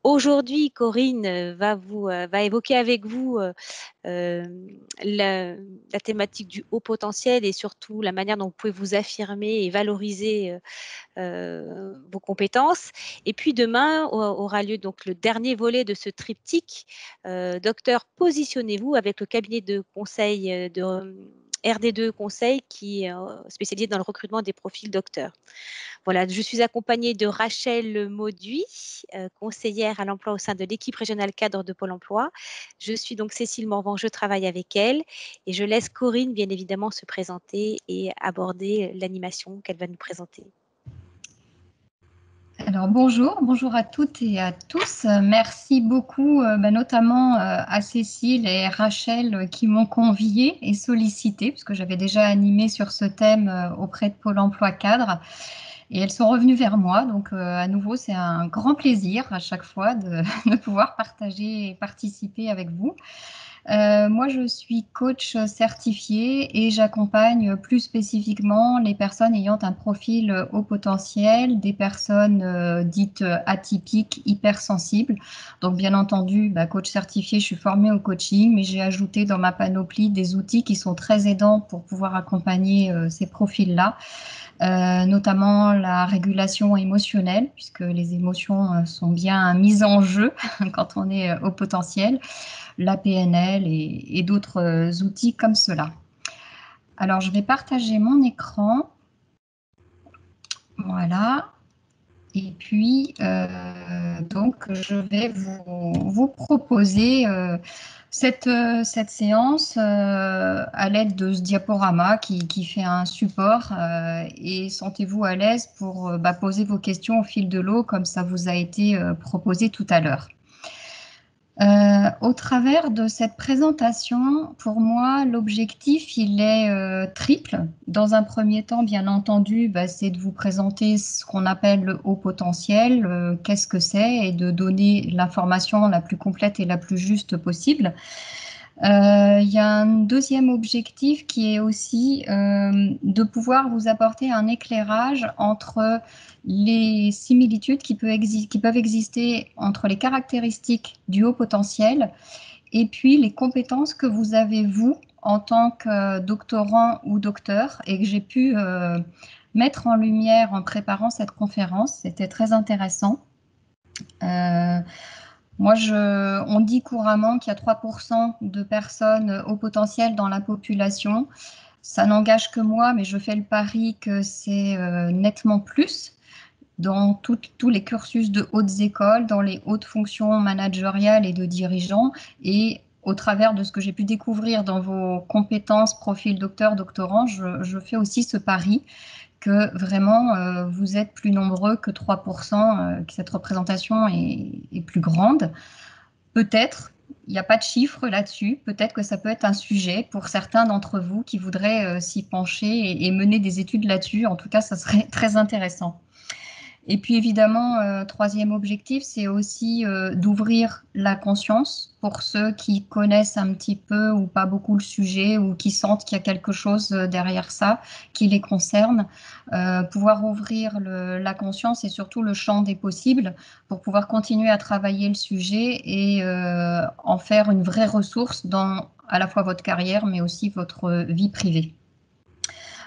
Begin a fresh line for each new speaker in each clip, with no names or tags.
Aujourd'hui, Corinne va évoquer avec vous la, la thématique du haut potentiel et surtout la manière dont vous pouvez vous affirmer et valoriser vos compétences. Et puis demain aura lieu donc le dernier volet de ce triptyque. Docteur, positionnez-vous avec le cabinet de conseil de RD2 Conseil qui est spécialisé dans le recrutement des profils docteurs. Voilà, je suis accompagnée de Rachel Mauduit, conseillère à l'emploi au sein de l'équipe régionale cadre de Pôle emploi. Je suis donc Cécile Morvan, je travaille avec elle et je laisse Corinne, bien évidemment, se présenter et aborder l'animation qu'elle va nous présenter.
Alors bonjour à toutes et à tous. Merci beaucoup, notamment à Cécile et Rachel qui m'ont conviée et sollicitée, puisque j'avais déjà animé sur ce thème auprès de Pôle emploi cadre. Et elles sont revenues vers moi, donc à nouveau c'est un grand plaisir à chaque fois de pouvoir partager et participer avec vous. Moi, je suis coach certifiée et j'accompagne plus spécifiquement les personnes ayant un profil haut potentiel, des personnes dites atypiques, hypersensibles. Donc, bien entendu, coach certifié, je suis formée au coaching, mais j'ai ajouté dans ma panoplie des outils qui sont très aidants pour pouvoir accompagner ces profils-là. Notamment la régulation émotionnelle, puisque les émotions sont bien mises en jeu quand on est haut potentiel, la PNL et d'autres outils comme cela. Alors, je vais partager mon écran. Voilà. Et puis, donc, je vais vous proposer cette séance à l'aide de ce diaporama qui fait un support et sentez-vous à l'aise pour poser vos questions au fil de l'eau comme ça vous a été proposé tout à l'heure. Au travers de cette présentation, pour moi, l'objectif, il est triple. Dans un premier temps, bien entendu, c'est de vous présenter ce qu'on appelle le haut potentiel, qu'est-ce que c'est, et de donner l'information la plus complète et la plus juste possible. Il y a un deuxième objectif qui est aussi de pouvoir vous apporter un éclairage entre les similitudes qui peuvent exister entre les caractéristiques du haut potentiel et puis les compétences que vous avez, vous, en tant que doctorant ou docteur, et que j'ai pu mettre en lumière en préparant cette conférence. C'était très intéressant. Moi, on dit couramment qu'il y a 3% de personnes au potentiel dans la population. Ça n'engage que moi, mais je fais le pari que c'est nettement plus dans tous les cursus de hautes écoles, dans les hautes fonctions managériales et de dirigeants. Et au travers de ce que j'ai pu découvrir dans vos compétences, profil docteur, doctorant, je fais aussi ce pari que vraiment vous êtes plus nombreux que 3%, que cette représentation est plus grande. Peut-être, il n'y a pas de chiffre là-dessus, peut-être que ça peut être un sujet pour certains d'entre vous qui voudraient s'y pencher et mener des études là-dessus. En tout cas, ça serait très intéressant. Et puis évidemment, troisième objectif, c'est aussi d'ouvrir la conscience pour ceux qui connaissent un petit peu ou pas beaucoup le sujet ou qui sentent qu'il y a quelque chose derrière ça qui les concerne. Pouvoir ouvrir la conscience et surtout le champ des possibles pour pouvoir continuer à travailler le sujet et en faire une vraie ressource dans à la fois votre carrière mais aussi votre vie privée.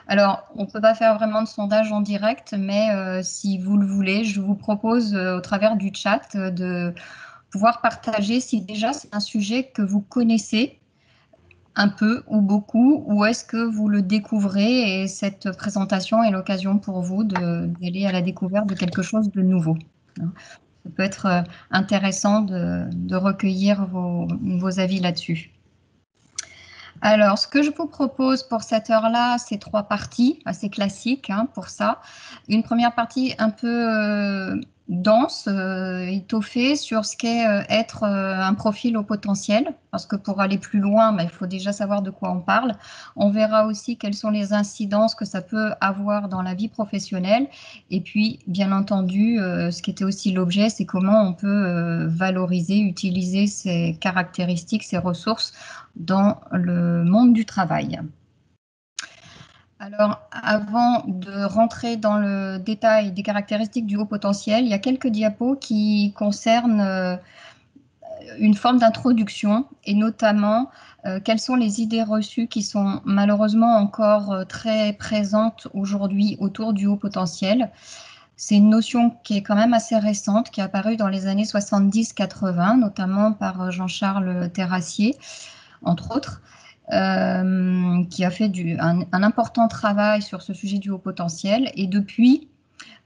Alors, on ne peut pas faire vraiment de sondage en direct, mais si vous le voulez, je vous propose au travers du chat de pouvoir partager si déjà c'est un sujet que vous connaissez un peu ou beaucoup, ou est-ce que vous le découvrez et cette présentation est l'occasion pour vous d'aller à la découverte de quelque chose de nouveau. Ça peut être intéressant de recueillir vos avis là-dessus. Alors, ce que je vous propose pour cette heure-là, c'est 3 parties, assez classiques pour ça. Une première partie un peu dense, étoffée sur ce qu'est être un profil au potentiel, parce que pour aller plus loin, il faut déjà savoir de quoi on parle. On verra aussi quelles sont les incidences que ça peut avoir dans la vie professionnelle. Et puis, bien entendu, ce qui était aussi l'objet, c'est comment on peut valoriser, utiliser ces caractéristiques, ces ressources dans le monde du travail. Alors, avant de rentrer dans le détail des caractéristiques du haut potentiel, il y a quelques diapos qui concernent une forme d'introduction et notamment quelles sont les idées reçues qui sont malheureusement encore très présentes aujourd'hui autour du haut potentiel. C'est une notion qui est quand même assez récente, qui est apparue dans les années 70-80, notamment par Jean-Charles Terrassier, entre autres, qui a fait un important travail sur ce sujet du haut potentiel. Et depuis,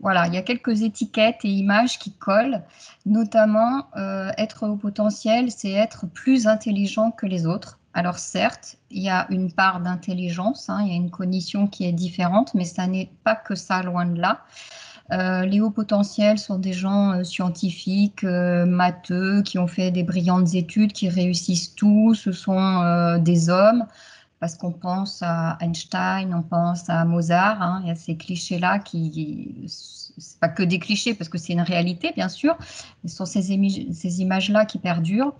voilà, il y a quelques étiquettes et images qui collent, notamment être haut potentiel, c'est être plus intelligent que les autres. Alors certes, il y a une part d'intelligence, hein, il y a une cognition qui est différente, mais ça n'est pas que ça, loin de là. Les hauts potentiels sont des gens scientifiques, matheux, qui ont fait des brillantes études, qui réussissent tous. Ce sont des hommes, parce qu'on pense à Einstein, on pense à Mozart. Hein, il y a ces clichés-là c'est pas que des clichés, parce que c'est une réalité, bien sûr. Mais ce sont ces images-là qui perdurent.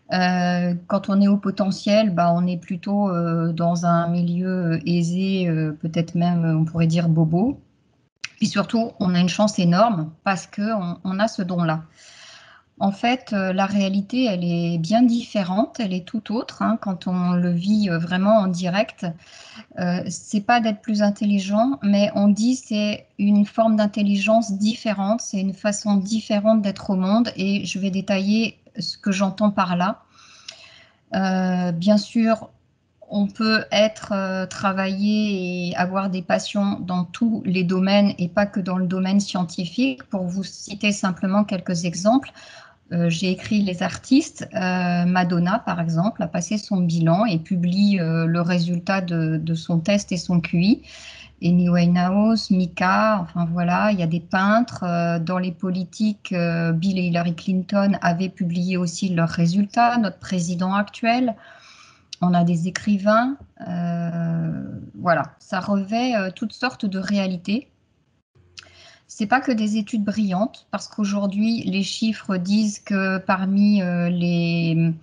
Quand on est au potentiel, bah, on est plutôt dans un milieu aisé, peut-être même, on pourrait dire, bobo. Puis surtout, on a une chance énorme parce qu'on a ce don-là. En fait, la réalité, elle est bien différente, elle est tout autre. Hein, quand on le vit vraiment en direct, c'est pas d'être plus intelligent, mais on dit c'est une forme d'intelligence différente, c'est une façon différente d'être au monde. Et je vais détailler ce que j'entends par là. Bien sûr, on peut travailler et avoir des passions dans tous les domaines et pas que dans le domaine scientifique. Pour vous citer simplement quelques exemples, j'ai écrit les artistes. Madonna, par exemple, a passé son bilan et publie le résultat de son test et son QI. Amy Winehouse, Mika, enfin voilà, il y a des peintres. Dans les politiques, Bill et Hillary Clinton avaient publié aussi leurs résultats, notre président actuel. On a des écrivains, voilà, ça revêt toutes sortes de réalités. C'est pas que des études brillantes, parce qu'aujourd'hui, les chiffres disent que parmi les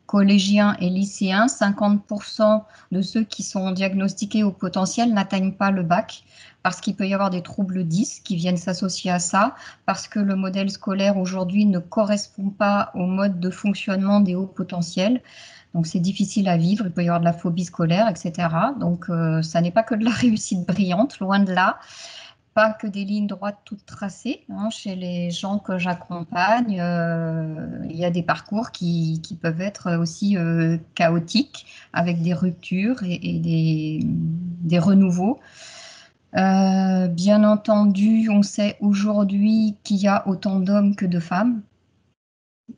collégiens et lycéens, 50% de ceux qui sont diagnostiqués au potentiel n'atteignent pas le bac, parce qu'il peut y avoir des troubles 10 qui viennent s'associer à ça, parce que le modèle scolaire aujourd'hui ne correspond pas au mode de fonctionnement des hauts potentiels. Donc c'est difficile à vivre, il peut y avoir de la phobie scolaire, etc. Donc ça n'est pas que de la réussite brillante, loin de là. Pas que des lignes droites toutes tracées. Hein. Chez les gens que j'accompagne, il y a des parcours qui peuvent être aussi chaotiques, avec des ruptures et des renouveaux. Bien entendu, on sait aujourd'hui qu'il y a autant d'hommes que de femmes.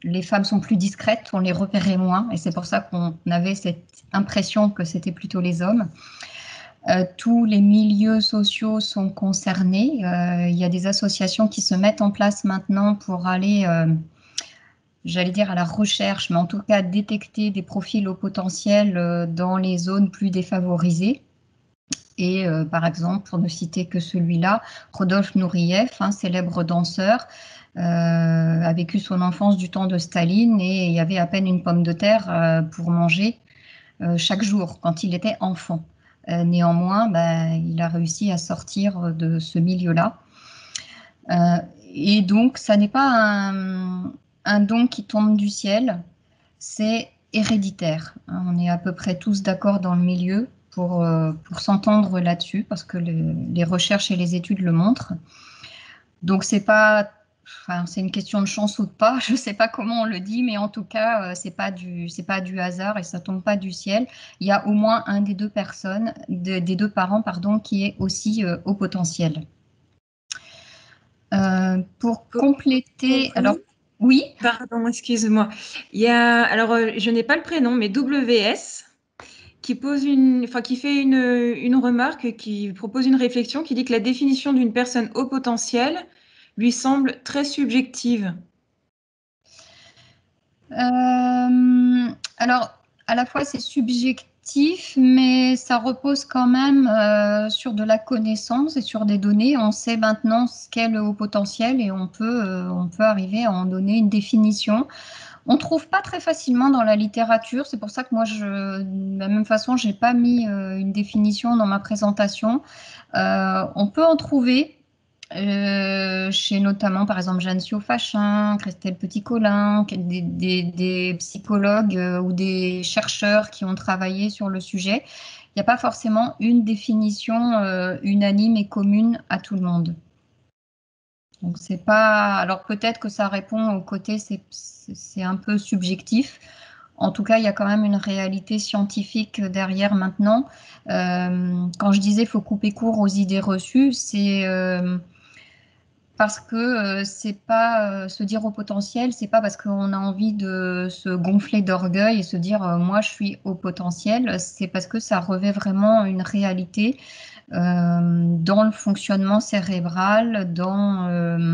Les femmes sont plus discrètes, on les repérait moins, et c'est pour ça qu'on avait cette impression que c'était plutôt les hommes. Tous les milieux sociaux sont concernés. Il y a des associations qui se mettent en place maintenant pour aller, j'allais dire, à la recherche, mais en tout cas détecter des profils au potentiel dans les zones plus défavorisées. Et par exemple, pour ne citer que celui-là, Rodolphe Nourieff, célèbre danseur, a vécu son enfance du temps de Staline et il y avait à peine une pomme de terre pour manger chaque jour quand il était enfant. Néanmoins, il a réussi à sortir de ce milieu-là. Et donc, ça n'est pas un don qui tombe du ciel, c'est héréditaire. Hein. On est à peu près tous d'accord dans le milieu pour s'entendre là-dessus, parce que les recherches et les études le montrent. Donc, c'est une question de chance ou de pas, je ne sais pas comment on le dit, mais en tout cas, c'est pas du hasard et ça tombe pas du ciel. Il y a au moins un des deux parents, pardon, qui est aussi au potentiel. Pour compléter, alors oui.
Pardon, excuse-moi. Il y a, alors je n'ai pas le prénom, mais WS qui fait une remarque, qui propose une réflexion, qui dit que la définition d'une personne au potentiel lui semble très subjective.
Alors, à la fois c'est subjectif, mais ça repose quand même sur de la connaissance et sur des données. On sait maintenant ce qu'est le haut potentiel et on peut arriver à en donner une définition. On ne trouve pas très facilement dans la littérature, c'est pour ça que moi, de la même façon, je n'ai pas mis une définition dans ma présentation. On peut en trouver chez notamment, par exemple, Jeanne Fachin, Christelle Petit-Colin, des psychologues ou des chercheurs qui ont travaillé sur le sujet. Il n'y a pas forcément une définition unanime et commune à tout le monde. Donc c'est pas. Alors peut-être que ça répond au côté, c'est un peu subjectif. En tout cas, il y a quand même une réalité scientifique derrière maintenant. Quand je disais faut couper court aux idées reçues, c'est parce que c'est pas se dire au potentiel, c'est pas parce qu'on a envie de se gonfler d'orgueil et se dire moi je suis au potentiel, c'est parce que ça revêt vraiment une réalité dans le fonctionnement cérébral, dans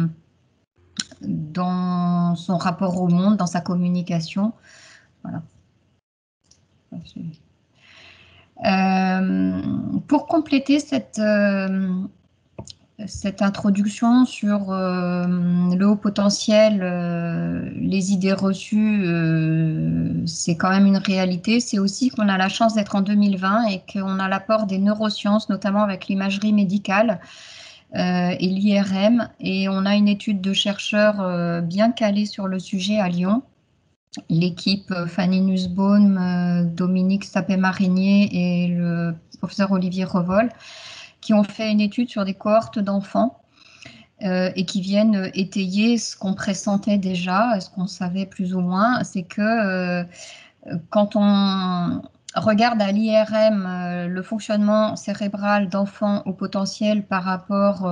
son rapport au monde, dans sa communication. Voilà. Pour compléter cette introduction sur le haut potentiel, les idées reçues, c'est quand même une réalité. C'est aussi qu'on a la chance d'être en 2020 et qu'on a l'apport des neurosciences, notamment avec l'imagerie médicale et l'IRM. Et on a une étude de chercheurs bien calés sur le sujet à Lyon. L'équipe Fanny Nussbaum, Dominique Sapé-Marinier et le professeur Olivier Revol, qui ont fait une étude sur des cohortes d'enfants et qui viennent étayer ce qu'on pressentait déjà, ce qu'on savait plus ou moins, c'est que quand on regarde à l'IRM le fonctionnement cérébral d'enfants au potentiel par rapport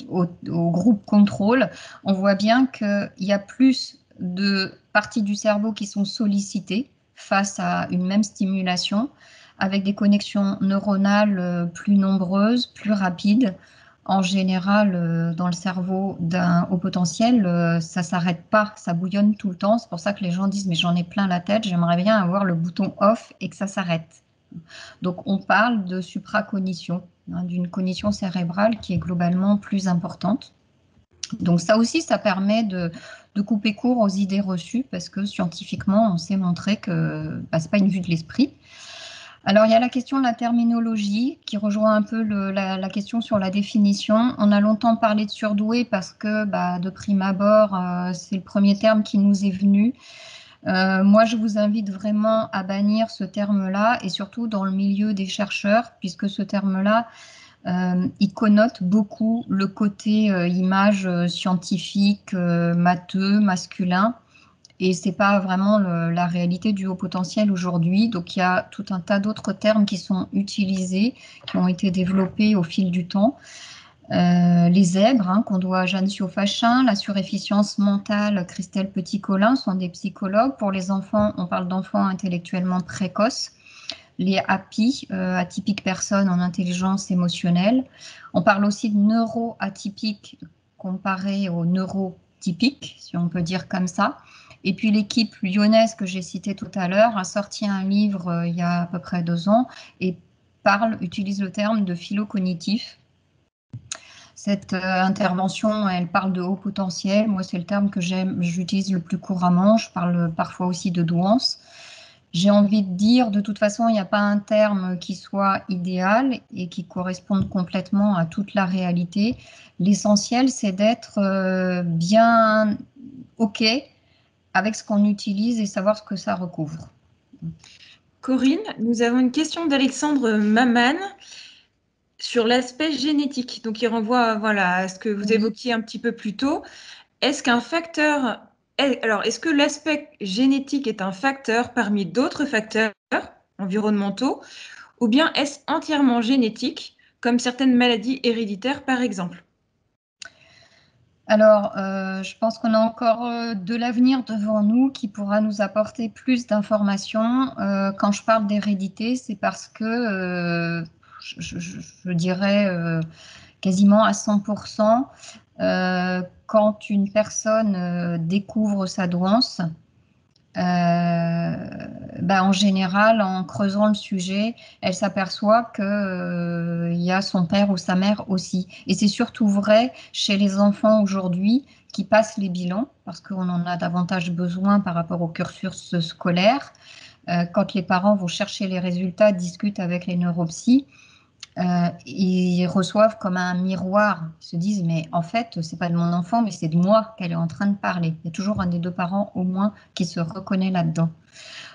au groupe contrôle, on voit bien qu'il y a plus de parties du cerveau qui sont sollicitées face à une même stimulation, avec des connexions neuronales plus nombreuses, plus rapides. En général, dans le cerveau d'un haut potentiel, ça ne s'arrête pas, ça bouillonne tout le temps. C'est pour ça que les gens disent « mais j'en ai plein la tête, j'aimerais bien avoir le bouton off et que ça s'arrête ». Donc on parle de supracognition, d'une cognition cérébrale qui est globalement plus importante. Donc ça aussi, ça permet de couper court aux idées reçues parce que scientifiquement, on s'est montré que ce n'est pas une vue de l'esprit. Alors, il y a la question de la terminologie qui rejoint un peu la question sur la définition. On a longtemps parlé de surdoué parce que, de prime abord, c'est le premier terme qui nous est venu. Moi, je vous invite vraiment à bannir ce terme-là et surtout dans le milieu des chercheurs, puisque ce terme-là, il connote beaucoup le côté image scientifique, matheux, masculin. Et ce n'est pas vraiment la réalité du haut potentiel aujourd'hui. Donc, il y a tout un tas d'autres termes qui sont utilisés, qui ont été développés au fil du temps. Les zèbres, qu'on doit à Jeanne Fachin, la surefficience mentale, Christelle Petit-Colin, sont des psychologues. Pour les enfants, on parle d'enfants intellectuellement précoces. Les API, atypiques personnes en intelligence émotionnelle. On parle aussi de neuroatypiques comparé aux neurotypiques, si on peut dire comme ça. Et puis l'équipe lyonnaise que j'ai citée tout à l'heure a sorti un livre il y a à peu près 2 ans et utilise le terme de phylocognitif. Cette intervention, elle parle de haut potentiel. Moi, c'est le terme que j'utilise le plus couramment. Je parle parfois aussi de douance. J'ai envie de dire, de toute façon, il n'y a pas un terme qui soit idéal et qui corresponde complètement à toute la réalité. L'essentiel, c'est d'être bien OK avec ce qu'on utilise et savoir ce que ça recouvre.
Corinne, nous avons une question d'Alexandre Maman sur l'aspect génétique. Donc, il renvoie à ce que vous évoquiez un petit peu plus tôt. Est-ce que l'aspect génétique est un facteur parmi d'autres facteurs environnementaux ou bien est-ce entièrement génétique, comme certaines maladies héréditaires par exemple?
Alors, je pense qu'on a encore de l'avenir devant nous qui pourra nous apporter plus d'informations. Quand je parle d'hérédité, c'est parce que je dirais quasiment à 100%, quand une personne découvre sa douance, en général, en creusant le sujet, elle s'aperçoit qu'il y a son père ou sa mère aussi. Et c'est surtout vrai chez les enfants aujourd'hui qui passent les bilans, parce qu'on en a davantage besoin par rapport au cursus scolaire. Quand les parents vont chercher les résultats, discutent avec les neuropsys, ils reçoivent comme un miroir. Ils se disent, mais en fait, c'est pas de mon enfant, mais c'est de moi qu'elle est en train de parler. Il y a toujours un des deux parents au moins qui se reconnaît là-dedans.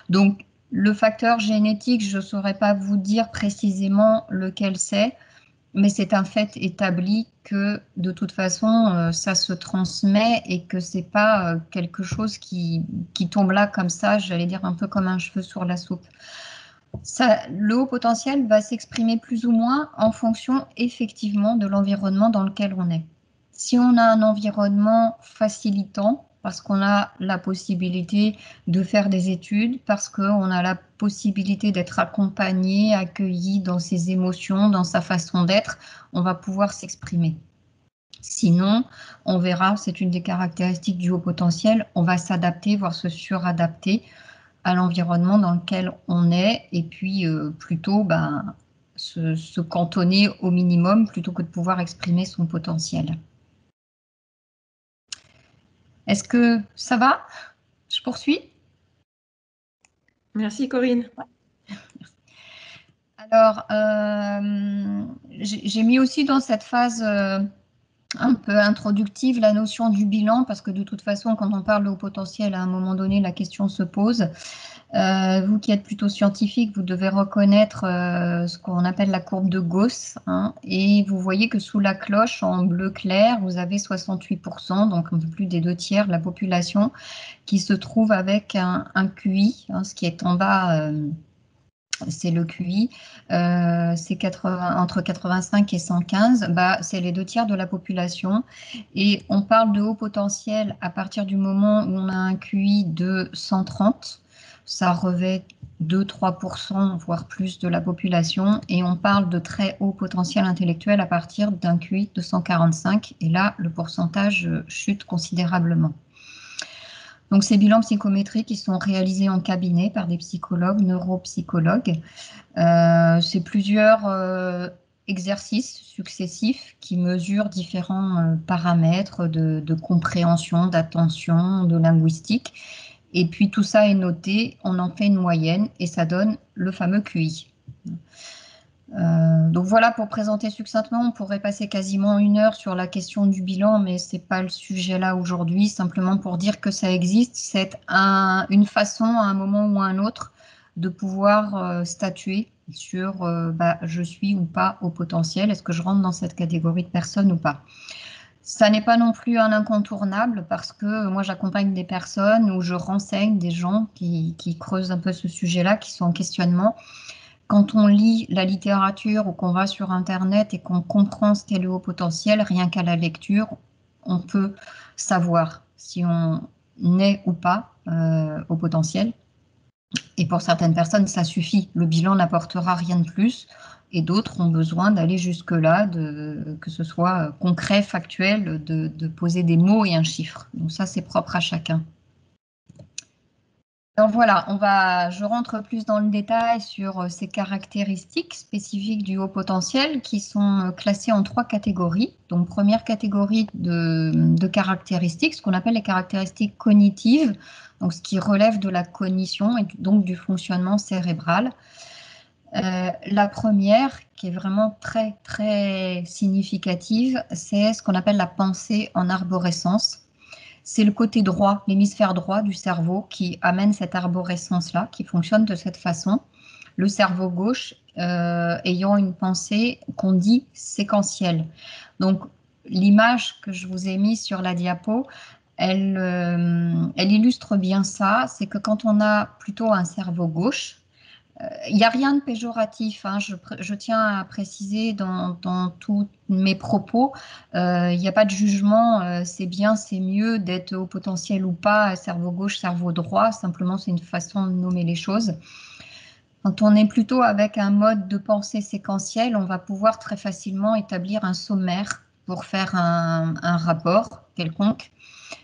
Donc, le facteur génétique, je ne saurais pas vous dire précisément lequel c'est, mais c'est un fait établi que de toute façon, ça se transmet et que ce n'est pas quelque chose qui tombe là comme ça, j'allais dire un peu comme un cheveu sur la soupe. Le haut potentiel va s'exprimer plus ou moins en fonction effectivement de l'environnement dans lequel on est. Si on a un environnement facilitant, parce qu'on a la possibilité de faire des études, parce qu'on a la possibilité d'être accompagné, accueilli dans ses émotions, dans sa façon d'être, on va pouvoir s'exprimer. Sinon, on verra, c'est une des caractéristiques du haut potentiel, on va s'adapter, voire se suradapter à l'environnement dans lequel on est, et puis plutôt se cantonner au minimum plutôt que de pouvoir exprimer son potentiel. Est-ce que ça va? Je poursuis?
Merci Corinne.
Alors, j'ai mis aussi dans cette phase un peu introductive la notion du bilan, parce que de toute façon, quand on parle de haut potentiel, à un moment donné, la question se pose. Vous qui êtes plutôt scientifique, vous devez reconnaître ce qu'on appelle la courbe de Gauss, hein, et vous voyez que sous la cloche, en bleu clair, vous avez 68%, donc un peu plus des 2/3 de la population, qui se trouve avec un QI, hein, ce qui est en bas, c'est le QI, c'est entre 85 et 115, c'est les 2/3 de la population. Et on parle de haut potentiel à partir du moment où on a un QI de 130. Ça revêt 2-3%, voire plus de la population. Et on parle de très haut potentiel intellectuel à partir d'un QI de 145. Et là, le pourcentage chute considérablement. Donc, ces bilans psychométriques, ils sont réalisés en cabinet par des psychologues, neuropsychologues. C'est plusieurs exercices successifs qui mesurent différents paramètres de compréhension, d'attention, de linguistique. Et puis tout ça est noté, on en fait une moyenne et ça donne le fameux QI. Donc voilà, pour présenter succinctement, on pourrait passer quasiment 1 heure sur la question du bilan, mais ce n'est pas le sujet là aujourd'hui, simplement pour dire que ça existe. C'est une façon, à un moment ou à un autre, de pouvoir statuer sur je suis ou pas au potentiel, est-ce que je rentre dans cette catégorie de personnes ou pas. Ça n'est pas non plus un incontournable parce que moi j'accompagne des personnes ou je renseigne des gens qui creusent un peu ce sujet-là, qui sont en questionnement. Quand on lit la littérature ou qu'on va sur Internet et qu'on comprend ce qu'est le haut potentiel, rien qu'à la lecture, on peut savoir si on est ou pas au potentiel. Et pour certaines personnes, ça suffit. Le bilan n'apportera rien de plus. Et d'autres ont besoin d'aller jusque-là, que ce soit concret, factuel, de poser des mots et un chiffre. Donc ça, c'est propre à chacun. Alors voilà, je rentre plus dans le détail sur ces caractéristiques spécifiques du haut potentiel qui sont classées en 3 catégories. Donc première catégorie de caractéristiques, ce qu'on appelle les caractéristiques cognitives, donc ce qui relève de la cognition et donc du fonctionnement cérébral. La première, qui est vraiment très très significative, c'est ce qu'on appelle la pensée en arborescence. C'est le côté droit, l'hémisphère droit du cerveau qui amène cette arborescence-là, qui fonctionne de cette façon. Le cerveau gauche ayant une pensée qu'on dit séquentielle. Donc, l'image que je vous ai mise sur la diapo, elle illustre bien ça. C'est que quand on a plutôt un cerveau gauche, il n'y a rien de péjoratif, hein, je tiens à préciser dans tous mes propos, il n'y a pas de jugement, c'est bien, c'est mieux d'être au potentiel ou pas, cerveau gauche, cerveau droit, simplement c'est une façon de nommer les choses. Quand on est plutôt avec un mode de pensée séquentiel, on va pouvoir très facilement établir un sommaire pour faire un rapport quelconque.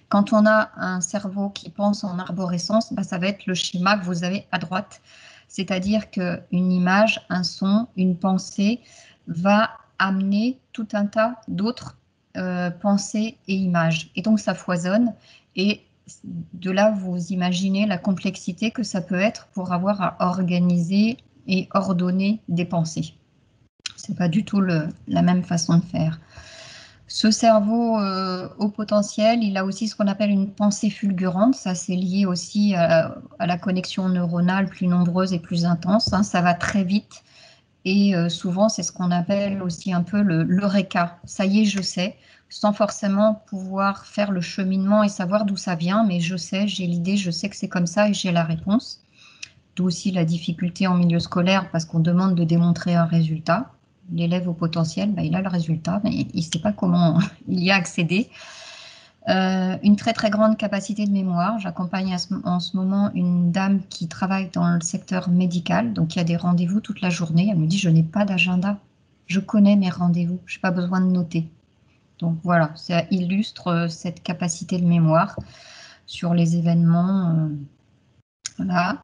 Quand on a un cerveau qui pense en arborescence, ça va être le schéma que vous avez à droite. C'est-à-dire qu'une image, un son, une pensée va amener tout un tas d'autres pensée et image. Et donc, ça foisonne. Et de là, vous imaginez la complexité que ça peut être pour avoir à organiser et ordonner des pensées. C'est pas du tout la même façon de faire. Ce cerveau haut potentiel, il a aussi ce qu'on appelle une pensée fulgurante. Ça, c'est lié aussi à la connexion neuronale plus nombreuse et plus intense. Hein. Ça va très vite. Et souvent, c'est ce qu'on appelle aussi un peu l'eureka. Ça y est, je sais, sans forcément pouvoir faire le cheminement et savoir d'où ça vient, mais je sais, j'ai l'idée, je sais que c'est comme ça et j'ai la réponse. D'où aussi la difficulté en milieu scolaire parce qu'on demande de démontrer un résultat. L'élève au potentiel, il a le résultat, mais il ne sait pas comment il y a accédé. Une très très grande capacité de mémoire. J'accompagne en ce moment une dame qui travaille dans le secteur médical, donc il y a des rendez-vous toute la journée. Elle me dit, je n'ai pas d'agenda, je connais mes rendez-vous, je n'ai pas besoin de noter. Donc voilà, ça illustre cette capacité de mémoire sur les événements. Voilà.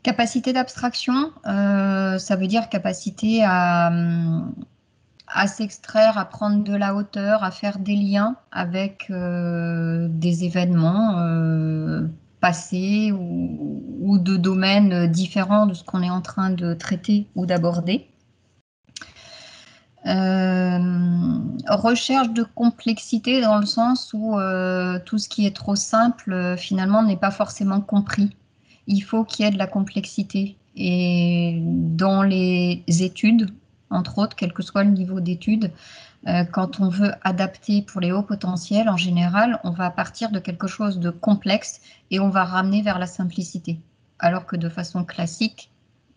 Capacité d'abstraction, ça veut dire capacité à s'extraire, à prendre de la hauteur, à faire des liens avec des événements passés ou de domaines différents de ce qu'on est en train de traiter ou d'aborder. Recherche de complexité dans le sens où tout ce qui est trop simple finalement n'est pas forcément compris. Il faut qu'il y ait de la complexité. Et dans les études, entre autres, quel que soit le niveau d'études, quand on veut adapter pour les hauts potentiels, en général, on va partir de quelque chose de complexe et on va ramener vers la simplicité. Alors que de façon classique,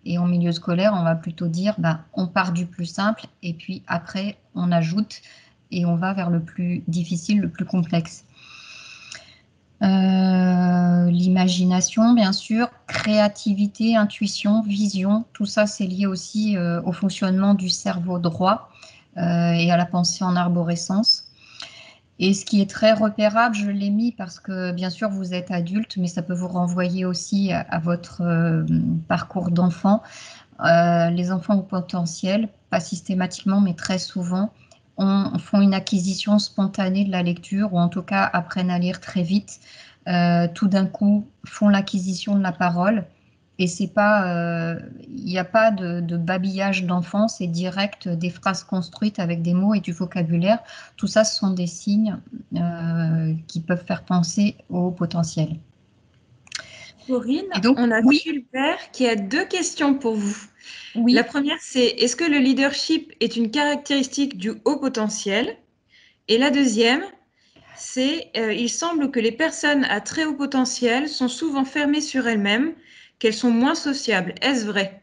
et en milieu scolaire, on va plutôt dire, on part du plus simple et puis après, on ajoute et on va vers le plus difficile, le plus complexe. L'imagination, bien sûr, créativité, intuition, vision, tout ça, c'est lié aussi au fonctionnement du cerveau droit et à la pensée en arborescence. Et ce qui est très repérable, je l'ai mis parce que bien sûr vous êtes adulte, mais ça peut vous renvoyer aussi à votre parcours d'enfant. Les enfants au potentiel, pas systématiquement, mais très souvent, font une acquisition spontanée de la lecture, ou en tout cas apprennent à lire très vite. Tout d'un coup, font l'acquisition de la parole. Et c'est pas, il n'y a pas de babillage d'enfant, c'est direct des phrases construites avec des mots et du vocabulaire. Tout ça, ce sont des signes qui peuvent faire penser au potentiel.
Corinne,
Donc,
on a
oui,
Fulbert qui a 2 questions pour vous.
oui.
La première, c'est est-ce que le leadership est une caractéristique du haut potentiel? Et la deuxième, c'est il semble que les personnes à très haut potentiel sont souvent fermées sur elles-mêmes, qu'elles sont moins sociables. Est-ce vrai?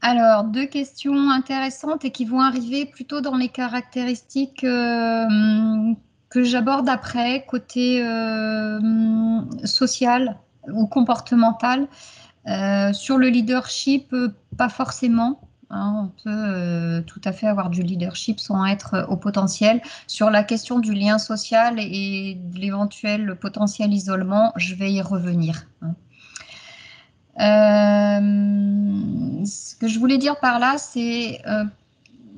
Alors, 2 questions intéressantes et qui vont arriver plutôt dans les caractéristiques que j'aborde après, côté social ou comportemental. Sur le leadership, pas forcément. Hein, on peut tout à fait avoir du leadership sans être au potentiel. Sur la question du lien social et de l'éventuel potentiel isolement, je vais y revenir. Hein. Ce que je voulais dire par là, c'est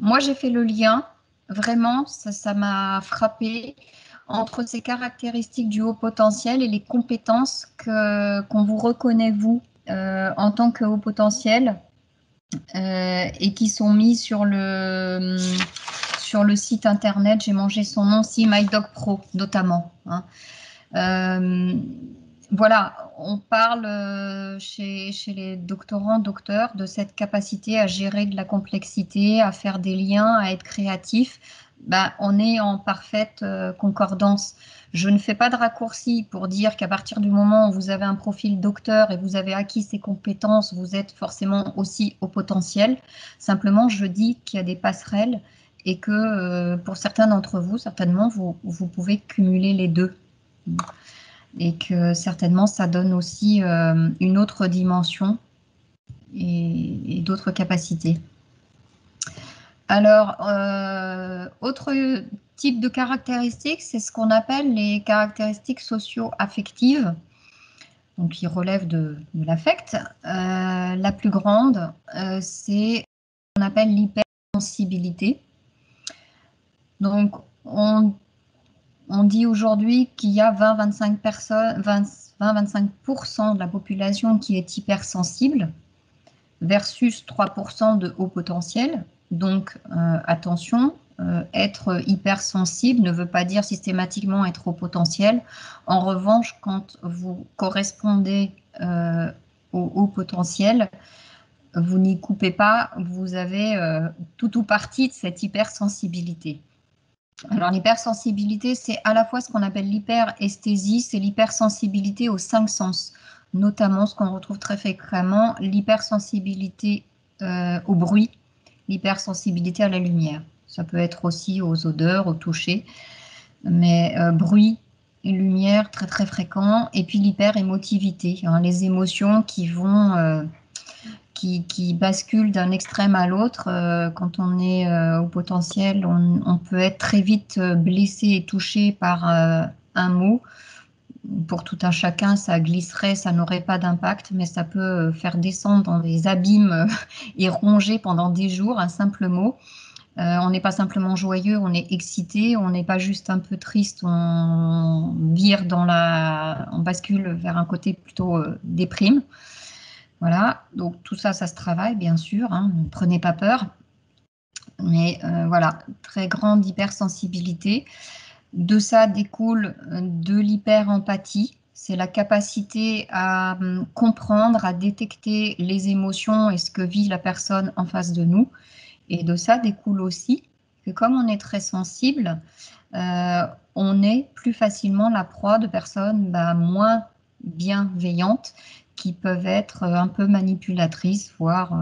moi j'ai fait le lien, vraiment, ça m'a frappé entre ces caractéristiques du haut potentiel et les compétences qu'on vous reconnaît vous en tant que haut potentiel et qui sont mis sur le site internet. J'ai mangé son nom, si MyDocPro notamment. Hein. Voilà, on parle chez les docteurs de cette capacité à gérer de la complexité, à faire des liens, à être créatif. On est en parfaite concordance. Je ne fais pas de raccourci pour dire qu'à partir du moment où vous avez un profil docteur et vous avez acquis ces compétences, vous êtes forcément aussi au potentiel. Simplement, je dis qu'il y a des passerelles et que pour certains d'entre vous, certainement, vous pouvez cumuler les deux. Et que certainement ça donne aussi une autre dimension et d'autres capacités. Alors, autre type de caractéristiques, c'est ce qu'on appelle les caractéristiques socio-affectives, donc qui relèvent de l'affect. La plus grande, c'est ce qu'on appelle l'hypersensibilité. Donc, On dit aujourd'hui qu'il y a 20-25% de la population qui est hypersensible versus 3% de haut potentiel. Donc, attention, être hypersensible ne veut pas dire systématiquement être haut potentiel. En revanche, quand vous correspondez au haut potentiel, vous n'y coupez pas, vous avez tout ou partie de cette hypersensibilité. Alors, l'hypersensibilité, c'est à la fois ce qu'on appelle l'hyperesthésie, c'est l'hypersensibilité aux 5 sens, notamment ce qu'on retrouve très fréquemment, l'hypersensibilité au bruit, l'hypersensibilité à la lumière. Ça peut être aussi aux odeurs, au toucher, mais bruit et lumière, très très fréquent, et puis l'hyperémotivité, hein, les émotions qui vont... qui bascule d'un extrême à l'autre. Quand on est au potentiel, on peut être très vite blessé et touché par un mot. Pour tout un chacun, ça glisserait, ça n'aurait pas d'impact, mais ça peut faire descendre dans des abîmes et ronger pendant des jours un simple mot. On n'est pas simplement joyeux, on est excité, on n'est pas juste un peu triste, on bascule vers un côté plutôt déprime. Voilà, donc tout ça, ça se travaille, bien sûr, hein, ne prenez pas peur. Mais voilà, très grande hypersensibilité. De ça découle de l'hyperempathie. C'est la capacité à comprendre, à détecter les émotions et ce que vit la personne en face de nous. Et de ça découle aussi que comme on est très sensible, on est plus facilement la proie de personnes moins bienveillantes qui peuvent être un peu manipulatrices, voire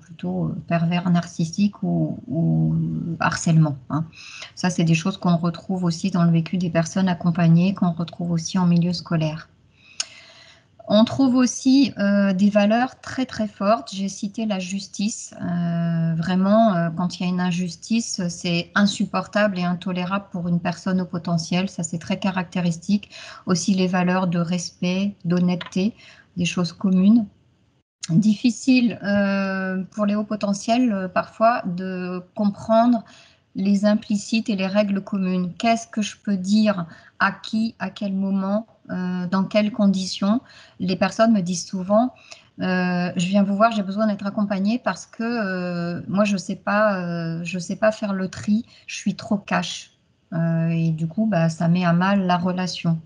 plutôt pervers narcissiques ou harcèlement. Hein. Ça, c'est des choses qu'on retrouve aussi dans le vécu des personnes accompagnées, qu'on retrouve aussi en milieu scolaire. On trouve aussi des valeurs très très fortes. J'ai cité la justice. Vraiment, quand il y a une injustice, c'est insupportable et intolérable pour une personne au potentiel. Ça, c'est très caractéristique. Aussi les valeurs de respect, d'honnêteté, des choses communes. Difficile pour les hauts potentiels parfois de comprendre les implicites et les règles communes. Qu'est-ce que je peux dire à qui, à quel moment, dans quelles conditions? Les personnes me disent souvent, je viens vous voir, j'ai besoin d'être accompagnée parce que moi, je sais pas faire le tri, je suis trop cash. Et du coup, ça met à mal la relation.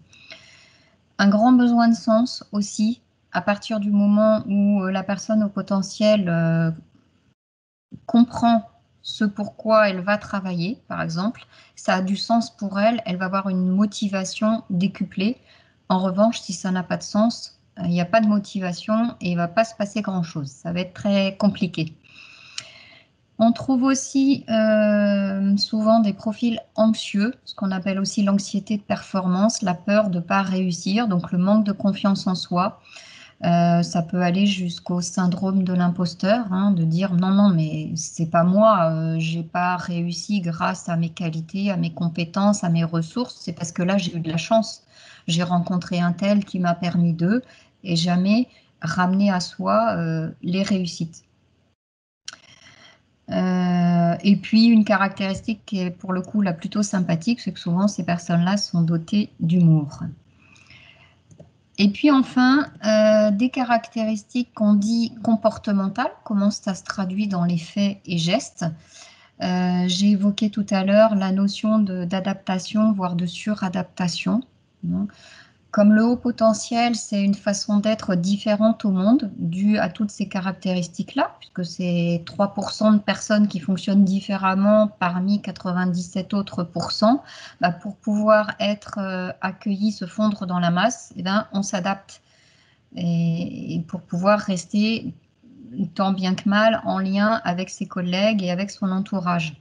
Un grand besoin de sens aussi, à partir du moment où la personne au potentiel comprend ce pourquoi elle va travailler, par exemple, ça a du sens pour elle, elle va avoir une motivation décuplée. En revanche, si ça n'a pas de sens, il n'y a pas de motivation et il ne va pas se passer grand-chose. Ça va être très compliqué. On trouve aussi souvent des profils anxieux, ce qu'on appelle aussi l'anxiété de performance, la peur de ne pas réussir, donc le manque de confiance en soi. Ça peut aller jusqu'au syndrome de l'imposteur, hein, de dire non, non, mais c'est pas moi, j'ai pas réussi grâce à mes qualités, à mes compétences, à mes ressources, c'est parce que là j'ai eu de la chance. J'ai rencontré un tel qui m'a permis d'eux et jamais ramener à soi les réussites. Et puis une caractéristique qui est pour le coup la plutôt sympathique, c'est que souvent ces personnes-là sont dotées d'humour. Et puis enfin, des caractéristiques qu'on dit comportementales, comment ça se traduit dans les faits et gestes. J'ai évoqué tout à l'heure la notion d'adaptation, voire de suradaptation. Comme le haut potentiel, c'est une façon d'être différente au monde, due à toutes ces caractéristiques-là, puisque c'est 3% de personnes qui fonctionnent différemment parmi 97 autres pourcents. Pour pouvoir être accueilli, se fondre dans la masse, on s'adapte. Et pour pouvoir rester, tant bien que mal, en lien avec ses collègues et avec son entourage.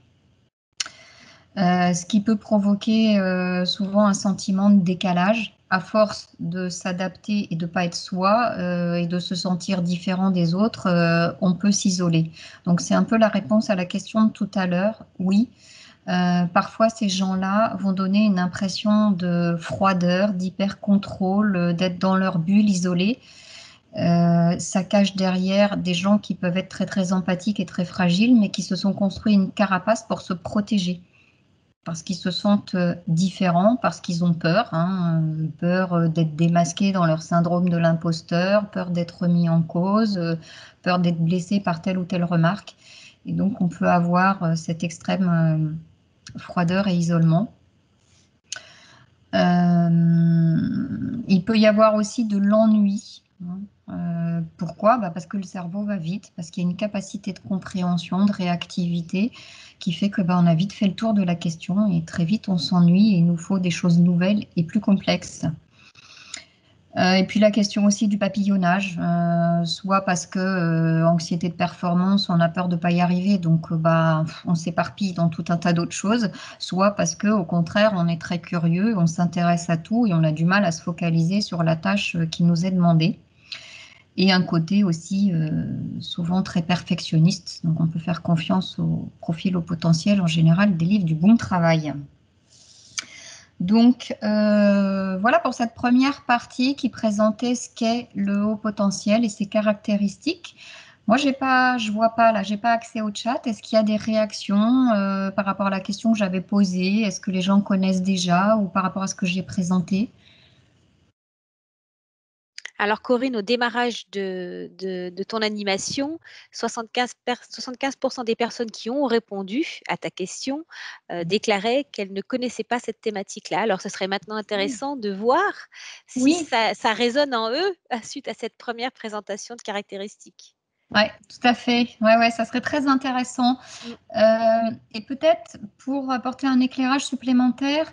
Ce qui peut provoquer souvent un sentiment de décalage à force de s'adapter et de ne pas être soi et de se sentir différent des autres, on peut s'isoler. Donc c'est un peu la réponse à la question de tout à l'heure. Oui, parfois ces gens-là vont donner une impression de froideur, d'hyper-contrôle, d'être dans leur bulle isolée. Ça cache derrière des gens qui peuvent être très très empathiques et très fragiles, mais qui se sont construits une carapace pour se protéger. parce qu'ils se sentent différents, parce qu'ils ont peur, hein, peur d'être démasqués dans leur syndrome de l'imposteur, peur d'être mis en cause, peur d'être blessés par telle ou telle remarque. Et donc, on peut avoir cette extrême froideur et isolement. Il peut y avoir aussi de l'ennui. Pourquoi? Parce que le cerveau va vite, parce qu'il y a une capacité de compréhension, de réactivité qui fait que on a vite fait le tour de la question et très vite on s'ennuie et il nous faut des choses nouvelles et plus complexes. Et puis la question aussi du papillonnage, soit parce que anxiété de performance, on a peur de ne pas y arriver, donc on s'éparpille dans tout un tas d'autres choses, soit parce que au contraire, on est très curieux, on s'intéresse à tout et on a du mal à se focaliser sur la tâche qui nous est demandée. Et un côté aussi souvent très perfectionniste, donc on peut faire confiance au profil, au potentiel, en général, des livres du bon travail. Donc, voilà pour cette première partie qui présentait ce qu'est le haut potentiel et ses caractéristiques. Moi, je vois pas là, j'ai pas accès au chat. Est-ce qu'il y a des réactions par rapport à la question que j'avais posée? Est-ce que les gens connaissent déjà ou par rapport à ce que j'ai présenté?
Alors Corinne, au démarrage de ton animation, 75% des personnes qui ont répondu à ta question déclaraient qu'elles ne connaissaient pas cette thématique-là. Alors ce serait maintenant intéressant de voir si
Oui,
ça résonne en eux suite à cette première présentation de caractéristiques.
ouais, tout à fait. Ouais, ça serait très intéressant. Et peut-être pour apporter un éclairage supplémentaire,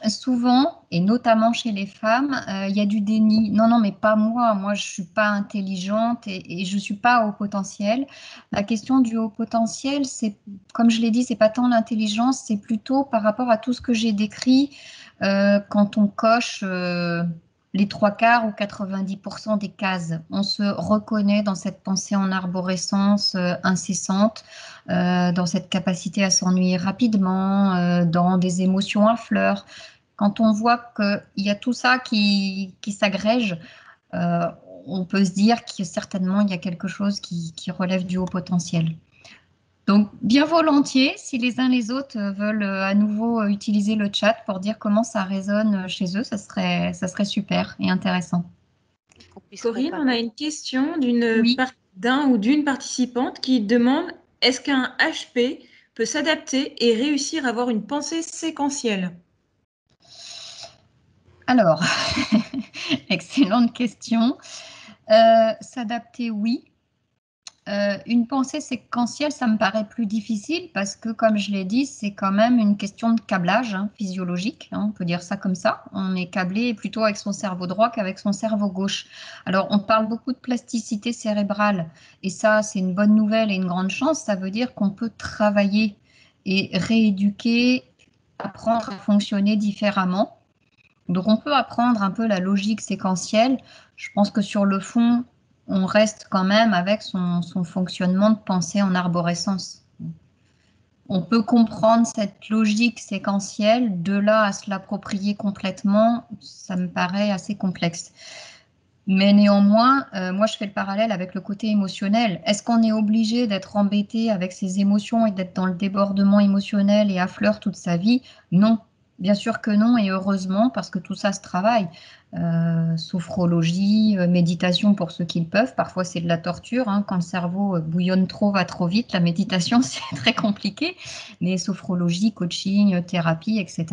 souvent, et notamment chez les femmes, il y a du déni. Non, mais pas moi. Moi, je suis pas intelligente et je suis pas au potentiel. La question du haut potentiel, c'est, comme je l'ai dit, c'est pas tant l'intelligence, c'est plutôt par rapport à tout ce que j'ai décrit quand on coche. Les 3/4 ou 90% des cases. On se reconnaît dans cette pensée en arborescence incessante, dans cette capacité à s'ennuyer rapidement, dans des émotions à fleurs. Quand on voit qu'il y a tout ça qui s'agrège, euh, on peut se dire que certainement il y a quelque chose qui relève du haut potentiel. Donc, bien volontiers, si les uns les autres veulent à nouveau utiliser le chat pour dire comment ça résonne chez eux, ça serait super et intéressant.
Qu'on puisse
Corinne, on a
comparer.
une question
Oui,
d'un ou d'une participante qui demande est-ce qu'un HP peut s'adapter et réussir à avoir une pensée séquentielle?
alors, excellente question. S'adapter, oui. Une pensée séquentielle, ça me paraît plus difficile parce que, comme je l'ai dit, c'est quand même une question de câblage physiologique, on peut dire ça comme ça. On est câblé plutôt avec son cerveau droit qu'avec son cerveau gauche. Alors, on parle beaucoup de plasticité cérébrale et ça, c'est une bonne nouvelle et une grande chance. Ça veut dire qu'on peut travailler et rééduquer, apprendre à fonctionner différemment. Donc, on peut apprendre un peu la logique séquentielle. Je pense que sur le fond, on reste quand même avec son fonctionnement de pensée en arborescence. On peut comprendre cette logique séquentielle, de là à se l'approprier complètement, ça me paraît assez complexe. Mais néanmoins, moi je fais le parallèle avec le côté émotionnel. Est-ce qu'on est obligé d'être embêté avec ses émotions et d'être dans le débordement émotionnel et à fleur toute sa vie? Non, bien sûr que non, et heureusement, parce que tout ça se travaille. Sophrologie, méditation pour ceux qui le peuvent. Parfois c'est de la torture, quand le cerveau bouillonne trop, va trop vite. La méditation c'est très compliqué, mais sophrologie, coaching, thérapie, etc.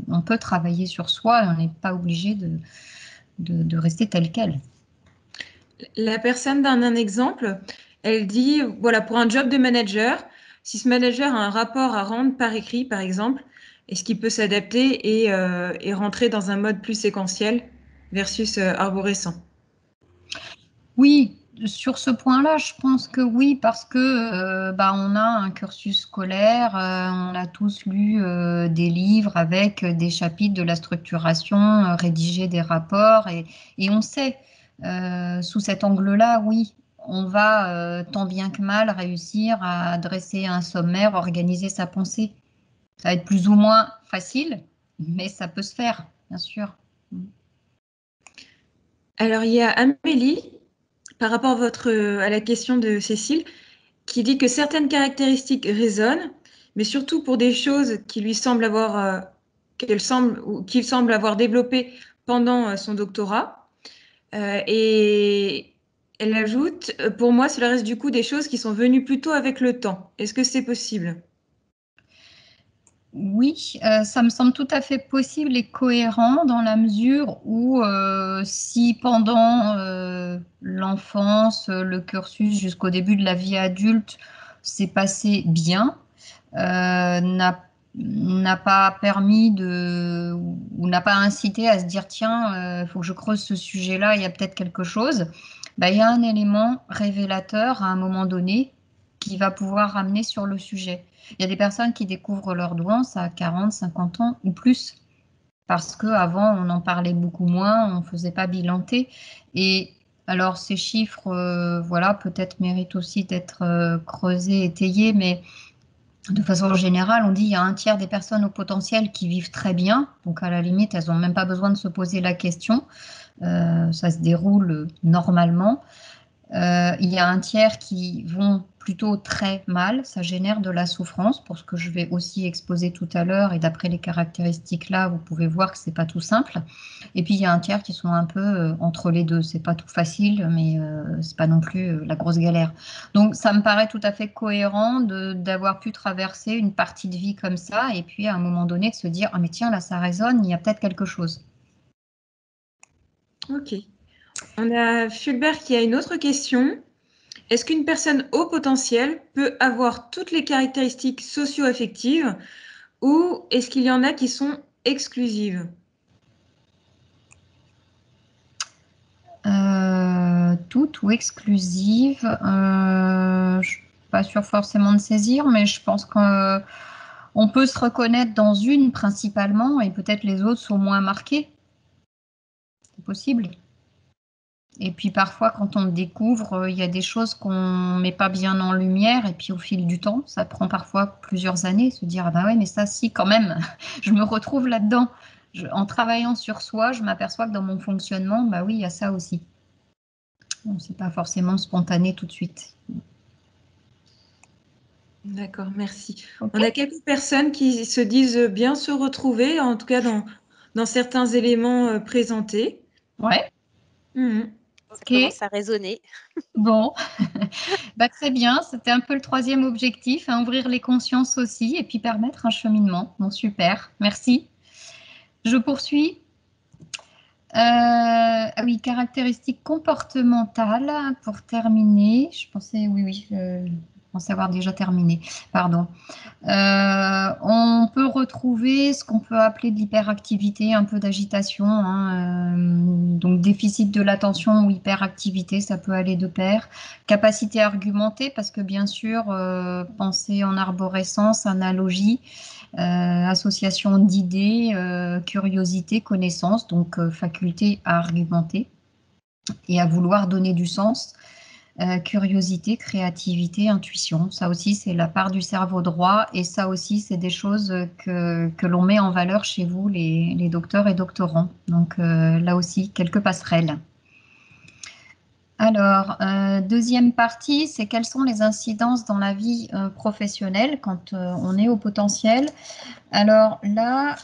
On peut travailler sur soi et on n'est pas obligé de rester tel quel.
La personne donne un exemple. Elle dit, voilà, pour un job de manager, si ce manager a un rapport à rendre par écrit, par exemple, est-ce qu'il peut s'adapter et rentrer dans un mode plus séquentiel versus arborescent?
Oui, sur ce point-là, je pense que oui, parce que on a un cursus scolaire, on a tous lu des livres avec des chapitres de la structuration, rédiger des rapports, et on sait, sous cet angle-là, oui, on va tant bien que mal réussir à dresser un sommaire, organiser sa pensée. Ça va être plus ou moins facile, mais ça peut se faire, bien sûr.
Alors, il y a Amélie, par rapport à la question de Cécile, qui dit que certaines caractéristiques résonnent, mais surtout pour des choses qui lui semblent avoir, qu'il semble avoir développées pendant son doctorat. Et elle ajoute, pour moi, cela reste du coup des choses qui sont venues plutôt avec le temps. Est-ce que c'est possible?
Oui, ça me semble tout à fait possible et cohérent dans la mesure où si pendant l'enfance, le cursus jusqu'au début de la vie adulte s'est passé bien, n'a pas permis ou n'a pas incité à se dire tiens, il faut que je creuse ce sujet-là, il y a peut-être quelque chose, bah, il y a un élément révélateur à un moment donné qui va pouvoir ramener sur le sujet. Il y a des personnes qui découvrent leur douance à 40, 50 ans ou plus, parce qu'avant, on en parlait beaucoup moins, on ne faisait pas bilanter. Et alors, ces chiffres, voilà, peut-être méritent aussi d'être creusés, étayés, mais de façon générale, on dit qu'il y a un tiers des personnes au potentiel qui vivent très bien, donc à la limite, elles n'ont même pas besoin de se poser la question. Ça se déroule normalement. Il y a un tiers qui vont plutôt très mal, ça génère de la souffrance, pour ce que je vais aussi exposer tout à l'heure, et d'après les caractéristiques là, vous pouvez voir que c'est pas tout simple. Et puis il y a un tiers qui sont un peu entre les deux, c'est pas tout facile, mais c'est pas non plus la grosse galère. Donc ça me paraît tout à fait cohérent d'avoir pu traverser une partie de vie comme ça, et puis à un moment donné de se dire ah mais tiens là ça résonne, il y a peut-être quelque chose.
Ok. On a Fulbert qui a une autre question. Est-ce qu'une personne haut potentiel peut avoir toutes les caractéristiques socio-affectives ou est-ce qu'il y en a qui sont exclusives?
Toutes ou exclusives, je ne suis pas sûre forcément de saisir, mais je pense qu'on peut se reconnaître dans une principalement et peut-être les autres sont moins marquées. C'est possible. Et puis parfois, quand on découvre, il y a des choses qu'on ne met pas bien en lumière, et puis au fil du temps, ça prend parfois plusieurs années, se dire ah ben ouais, mais ça, si, quand même, je me retrouve là-dedans. En travaillant sur soi, je m'aperçois que dans mon fonctionnement, bah oui, il y a ça aussi. Bon, c'est pas forcément spontané tout de suite.
D'accord, merci.
Ok.
On a quelques personnes qui se disent bien se retrouver, en tout cas dans certains éléments présentés.
Ouais.
Mhm.
Ça
Ok.
commence à résonner.
Bon. Bah, très bien. C'était un peu le troisième objectif, hein, ouvrir les consciences aussi et puis permettre un cheminement. Bon, super. Merci. Je poursuis. Ah oui, caractéristiques comportementales pour terminer. Je pensais, oui, je pensais avoir déjà terminé. Pardon. On peut retrouver ce qu'on peut appeler de l'hyperactivité, un peu d'agitation, hein, donc déficit de l'attention ou hyperactivité, ça peut aller de pair. Capacité à argumenter, parce que bien sûr, penser en arborescence, analogie, association d'idées, curiosité, connaissance, donc faculté à argumenter et à vouloir donner du sens. Curiosité, créativité, intuition, ça aussi c'est la part du cerveau droit et ça aussi c'est des choses que l'on met en valeur chez vous les docteurs et doctorants. Donc là aussi quelques passerelles. Alors, deuxième partie, c'est quelles sont les incidences dans la vie professionnelle quand on est au potentiel. Alors là,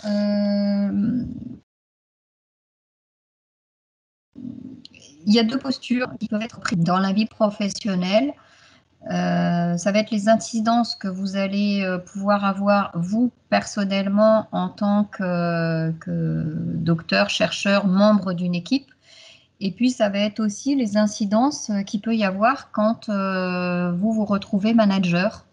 il y a deux postures qui peuvent être prises dans la vie professionnelle. Ça va être les incidences que vous allez pouvoir avoir, vous, personnellement, en tant que docteur, chercheur, membre d'une équipe. Et puis, ça va être aussi les incidences qu'il peut y avoir quand vous vous retrouvez manager.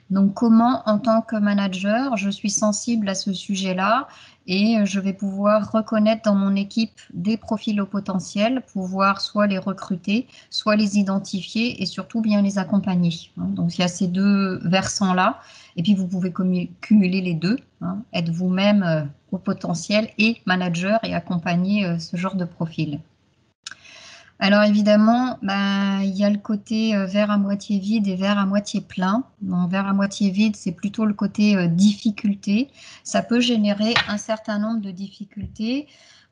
Donc, comment, en tant que manager, je suis sensible à ce sujet-là et je vais pouvoir reconnaître dans mon équipe des profils au potentiel, pouvoir soit les recruter, soit les identifier et surtout bien les accompagner. Donc, il y a ces deux versants-là. Et puis, vous pouvez cumuler les deux, être vous-même au potentiel et manager et accompagner ce genre de profil. Alors évidemment, il y a le côté verre à moitié vide et verre à moitié plein. Donc, verre à moitié vide, c'est plutôt le côté difficulté. Ça peut générer un certain nombre de difficultés.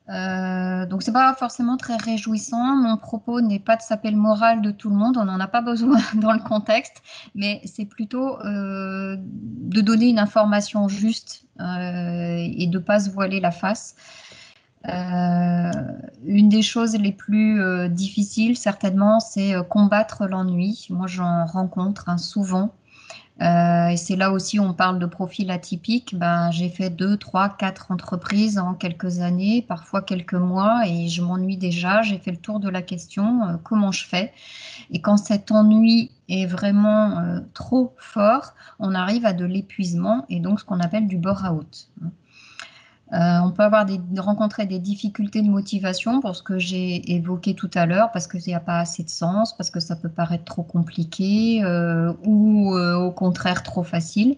Donc, c'est pas forcément très réjouissant. Mon propos n'est pas de saper le moral de tout le monde, on n'en a pas besoin dans le contexte, mais c'est plutôt de donner une information juste et de ne pas se voiler la face. Une des choses les plus difficiles, certainement, c'est combattre l'ennui. Moi, j'en rencontre souvent. Et c'est là aussi où on parle de profil atypique. Ben, j'ai fait 2, 3, 4 entreprises en quelques années, parfois quelques mois, et je m'ennuie déjà. J'ai fait le tour de la question, comment je fais? Et quand cet ennui est vraiment trop fort, on arrive à de l'épuisement et donc ce qu'on appelle du bore-out. On peut rencontrer des difficultés de motivation pour ce que j'ai évoqué tout à l'heure, parce qu'il n'y a pas assez de sens, parce que ça peut paraître trop compliqué ou au contraire trop facile.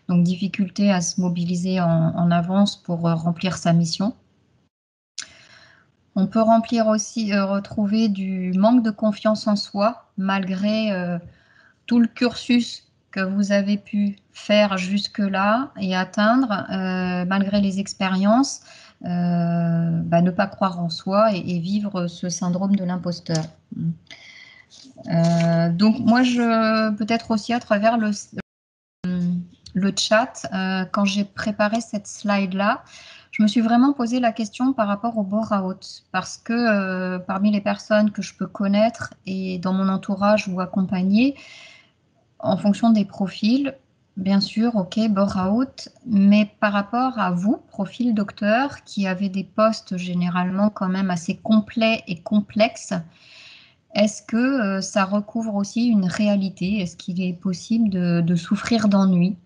Donc, difficulté à se mobiliser en avance pour remplir sa mission. On peut retrouver du manque de confiance en soi, malgré tout le cursus que vous avez pu faire jusque-là et atteindre, malgré les expériences, ne pas croire en soi et vivre ce syndrome de l'imposteur. Donc moi, peut-être aussi à travers le chat, quand j'ai préparé cette slide-là, je me suis vraiment posé la question par rapport au bore-out, parce que parmi les personnes que je peux connaître et dans mon entourage ou accompagner, en fonction des profils, bien sûr, ok, bore-out, mais par rapport à vous, profil docteur, qui avez des postes généralement quand même assez complets et complexes, est-ce que ça recouvre aussi une réalité? Est-ce qu'il est possible de souffrir d'ennui?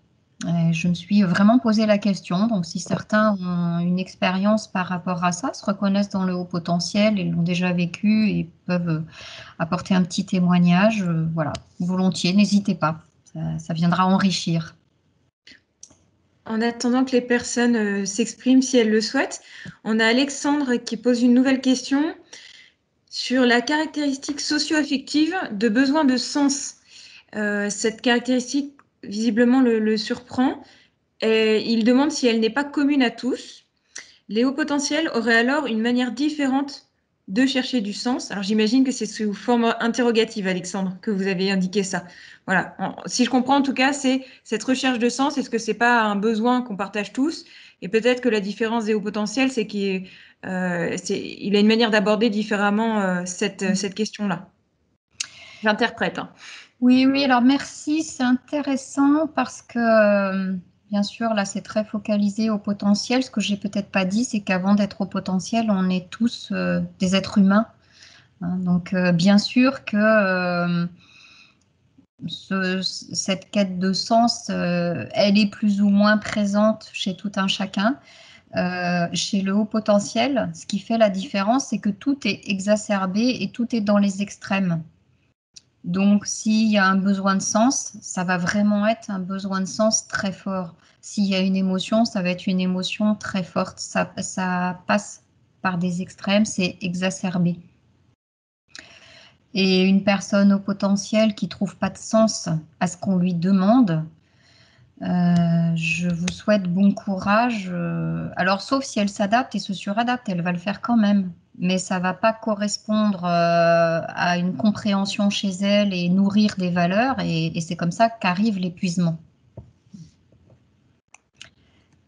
Je me suis vraiment posé la question, donc si certains ont une expérience par rapport à ça, se reconnaissent dans le haut potentiel et l'ont déjà vécu et peuvent apporter un petit témoignage, voilà, volontiers, n'hésitez pas, ça viendra enrichir.
En attendant que les personnes s'expriment si elles le souhaitent, on a Alexandre qui pose une nouvelle question sur la caractéristique socio-affective de besoin de sens. Cette caractéristique, visiblement, le surprend. Et il demande si elle n'est pas commune à tous. Les hauts potentiels auraient alors une manière différente de chercher du sens. Alors j'imagine que c'est sous forme interrogative, Alexandre, que vous avez indiqué ça. Voilà. Si je comprends en tout cas, c'est cette recherche de sens. Est-ce que c'est pas un besoin qu'on partage tous? Et peut-être que la différence des hauts potentiels, c'est qu'il a une manière d'aborder différemment cette question-là. J'interprète. Hein.
Oui, alors merci, c'est intéressant parce que bien sûr, là, c'est très focalisé au potentiel. Ce que j'ai peut-être pas dit, c'est qu'avant d'être au potentiel, on est tous des êtres humains. Hein, donc, bien sûr que cette quête de sens, elle est plus ou moins présente chez tout un chacun. Chez le haut potentiel, ce qui fait la différence, c'est que tout est exacerbé et tout est dans les extrêmes. Donc, s'il y a un besoin de sens, ça va vraiment être un besoin de sens très fort. S'il y a une émotion, ça va être une émotion très forte. Ça passe par des extrêmes, c'est exacerbé. Et une personne au potentiel qui ne trouve pas de sens à ce qu'on lui demande, je vous souhaite bon courage. Alors, sauf si elle s'adapte et se suradapte, elle va le faire quand même. Mais ça ne va pas correspondre à une compréhension chez elle et nourrir des valeurs. Et c'est comme ça qu'arrive l'épuisement.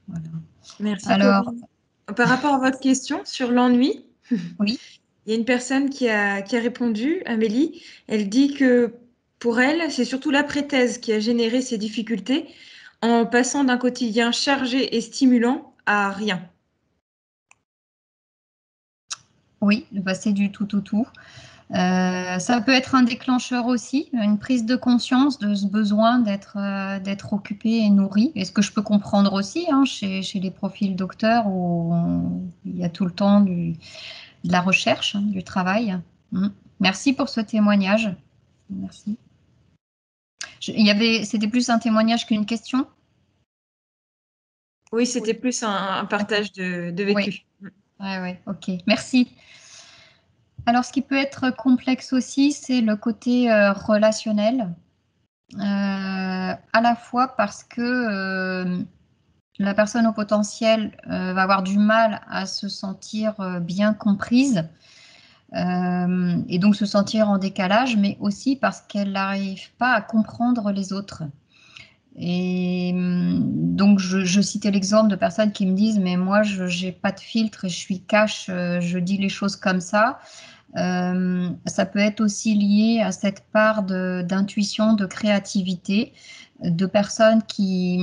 Voilà. Merci.
Alors,
par rapport à votre question sur l'ennui,
oui.
Il y a une personne qui a répondu, Amélie. Elle dit que pour elle, c'est surtout l'après-thèse qui a généré ces difficultés en passant d'un quotidien chargé et stimulant à rien.
Oui, c'est du tout. Ça peut être un déclencheur aussi, une prise de conscience de ce besoin d'être occupé et nourri. Et ce que je peux comprendre aussi chez les profils docteurs où il y a tout le temps de la recherche, du travail. Merci pour ce témoignage. Merci. C'était plus un témoignage qu'une question?
Oui, c'était plus un partage de vécu.
Oui, ok. Merci. Alors, ce qui peut être complexe aussi, c'est le côté relationnel. À la fois parce que la personne au potentiel va avoir du mal à se sentir bien comprise et donc se sentir en décalage, mais aussi parce qu'elle n'arrive pas à comprendre les autres. Et donc, je citais l'exemple de personnes qui me disent, mais moi, je n'ai pas de filtre et je suis cash, je dis les choses comme ça. Ça peut être aussi lié à cette part d'intuition, de créativité, de personnes qui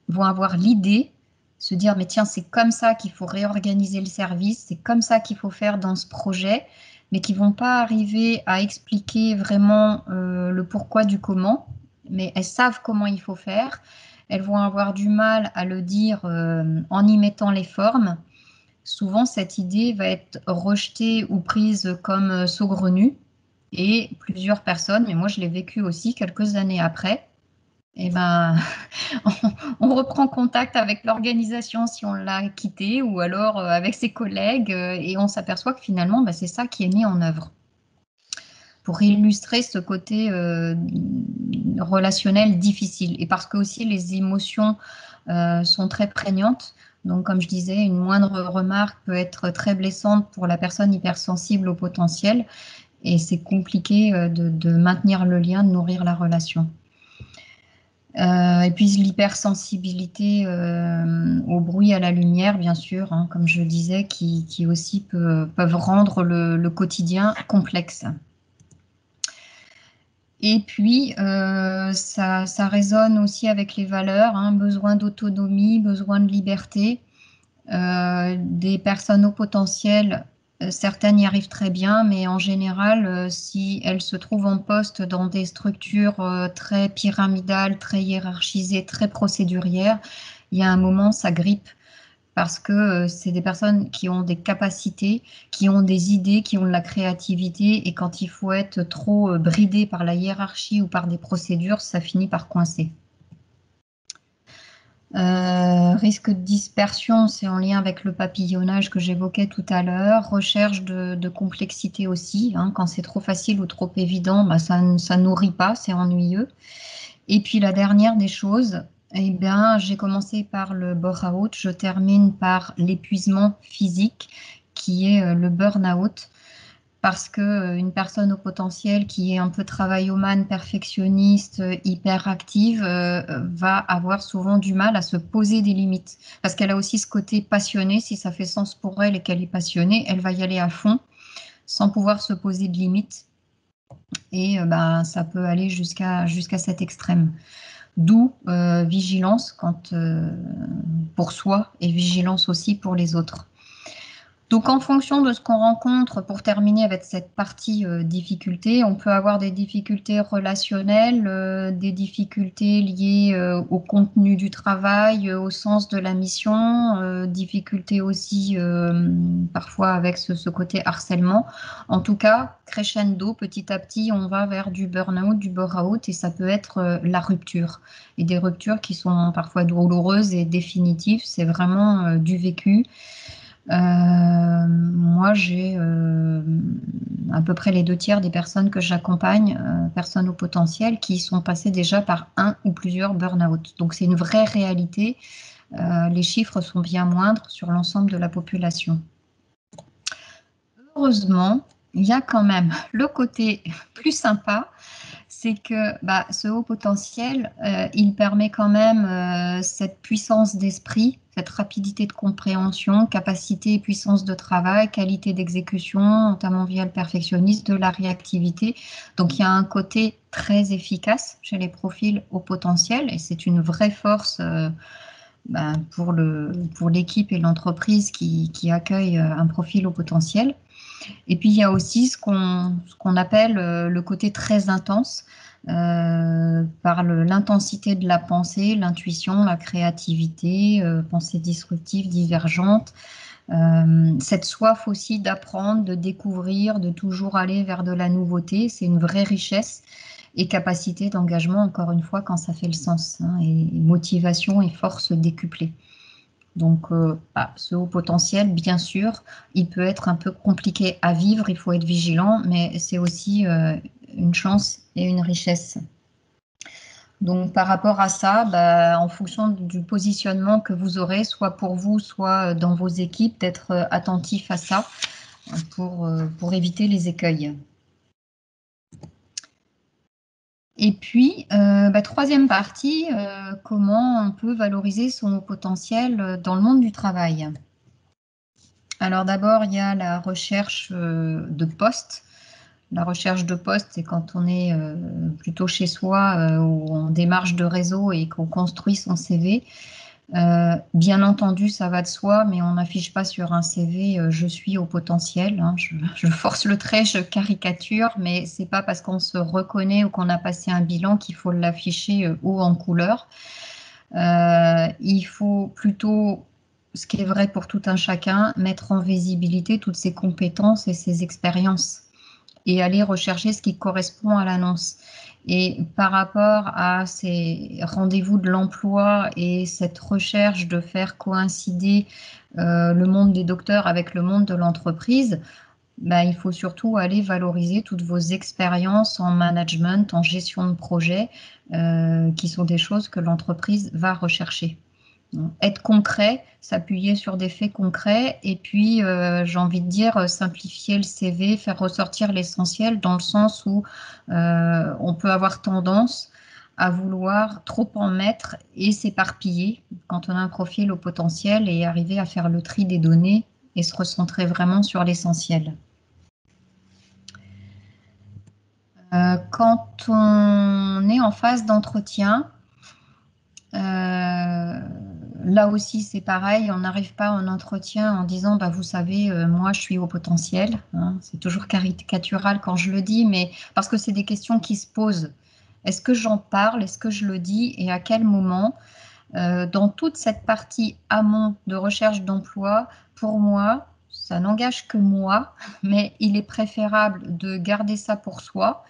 vont avoir l'idée, se dire, mais tiens, c'est comme ça qu'il faut réorganiser le service, c'est comme ça qu'il faut faire dans ce projet, mais qui vont pas arriver à expliquer vraiment le pourquoi du comment, mais elles savent comment il faut faire. Elles vont avoir du mal à le dire en y mettant les formes. Souvent, cette idée va être rejetée ou prise comme saugrenue et plusieurs personnes, mais moi je l'ai vécu aussi quelques années après, et ben, on reprend contact avec l'organisation si on l'a quitté ou alors avec ses collègues et on s'aperçoit que finalement, c'est ça qui est mis en œuvre. Pour illustrer ce côté relationnel difficile et parce que aussi les émotions sont très prégnantes. Donc, comme je disais, une moindre remarque peut être très blessante pour la personne hypersensible au potentiel et c'est compliqué de maintenir le lien, de nourrir la relation. Et puis l'hypersensibilité au bruit, à la lumière, bien sûr, hein, comme je disais, qui aussi peuvent rendre le quotidien complexe. Et puis, ça résonne aussi avec les valeurs, hein, besoin d'autonomie, besoin de liberté. Des personnes au potentiel, certaines y arrivent très bien, mais en général, si elles se trouvent en poste dans des structures très pyramidales, très hiérarchisées, très procédurières, il y a un moment, ça grippe parce que c'est des personnes qui ont des capacités, qui ont des idées, qui ont de la créativité, et quand il faut être trop bridé par la hiérarchie ou par des procédures, ça finit par coincer. Risque de dispersion, c'est en lien avec le papillonnage que j'évoquais tout à l'heure. Recherche de complexité aussi, hein, quand c'est trop facile ou trop évident, ça ne nourrit pas, c'est ennuyeux. Et puis la dernière des choses, eh bien, j'ai commencé par le bore-out, je termine par l'épuisement physique qui est le burn-out. Parce qu'une personne au potentiel qui est un peu travaillomane, perfectionniste, hyperactive, va avoir souvent du mal à se poser des limites. Parce qu'elle a aussi ce côté passionné, si ça fait sens pour elle et qu'elle est passionnée, elle va y aller à fond sans pouvoir se poser de limites. Et ça peut aller jusqu'à cet extrême. D'où vigilance pour soi et vigilance aussi pour les autres. Donc, en fonction de ce qu'on rencontre, pour terminer avec cette partie difficulté, on peut avoir des difficultés relationnelles, des difficultés liées au contenu du travail, au sens de la mission, difficultés aussi parfois avec ce côté harcèlement. En tout cas, crescendo, petit à petit, on va vers du burn-out, du bore-out et ça peut être la rupture. Et des ruptures qui sont parfois douloureuses et définitives, c'est vraiment du vécu. Moi, j'ai à peu près les 2/3 des personnes que j'accompagne, personnes au potentiel, qui sont passées déjà par un ou plusieurs burn-out. Donc, c'est une vraie réalité. Les chiffres sont bien moindres sur l'ensemble de la population. Heureusement, il y a quand même le côté plus sympa, c'est que ce haut potentiel, il permet quand même cette puissance d'esprit, cette rapidité de compréhension, capacité et puissance de travail, qualité d'exécution, notamment via le perfectionnisme, de la réactivité. Donc, il y a un côté très efficace chez les profils haut potentiel et c'est une vraie force pour l'équipe et l'entreprise qui accueille un profil haut potentiel. Et puis, il y a aussi ce qu'on appelle le côté très intense, par l'intensité de la pensée, l'intuition, la créativité, pensée disruptive, divergente. Cette soif aussi d'apprendre, de découvrir, de toujours aller vers de la nouveauté, c'est une vraie richesse. Et capacité d'engagement, encore une fois, quand ça fait le sens, hein, et motivation et force décuplées. Donc, ce haut potentiel, bien sûr, il peut être un peu compliqué à vivre, il faut être vigilant, mais c'est aussi une chance et une richesse. Donc, par rapport à ça, en fonction du positionnement que vous aurez, soit pour vous, soit dans vos équipes, d'être attentif à ça pour éviter les écueils. Et puis, troisième partie, comment on peut valoriser son potentiel dans le monde du travail. Alors d'abord, il y a la recherche de poste. La recherche de poste, c'est quand on est plutôt chez soi ou en démarche de réseau et qu'on construit son CV. Bien entendu, ça va de soi, mais on n'affiche pas sur un CV je suis au potentiel. Hein, je force le trait, je caricature, mais c'est pas parce qu'on se reconnaît ou qu'on a passé un bilan qu'il faut l'afficher haut en couleur. Il faut plutôt, ce qui est vrai pour tout un chacun, mettre en visibilité toutes ses compétences et ses expériences et aller rechercher ce qui correspond à l'annonce. Et par rapport à ces rendez-vous de l'emploi et cette recherche de faire coïncider le monde des docteurs avec le monde de l'entreprise, il faut surtout aller valoriser toutes vos expériences en management, en gestion de projet, qui sont des choses que l'entreprise va rechercher. Être concret, s'appuyer sur des faits concrets et puis, j'ai envie de dire, simplifier le CV, faire ressortir l'essentiel dans le sens où on peut avoir tendance à vouloir trop en mettre et s'éparpiller quand on a un profil au potentiel et arriver à faire le tri des données et se recentrer vraiment sur l'essentiel. Quand on est en phase d'entretien, là aussi, c'est pareil, on n'arrive pas en entretien en disant vous savez, moi je suis au potentiel. Hein, c'est toujours caricatural quand je le dis, mais parce que c'est des questions qui se posent. Est-ce que j'en parle? Est-ce que je le dis? Et à quel moment? Dans toute cette partie amont de recherche d'emploi, pour moi, ça n'engage que moi, mais il est préférable de garder ça pour soi,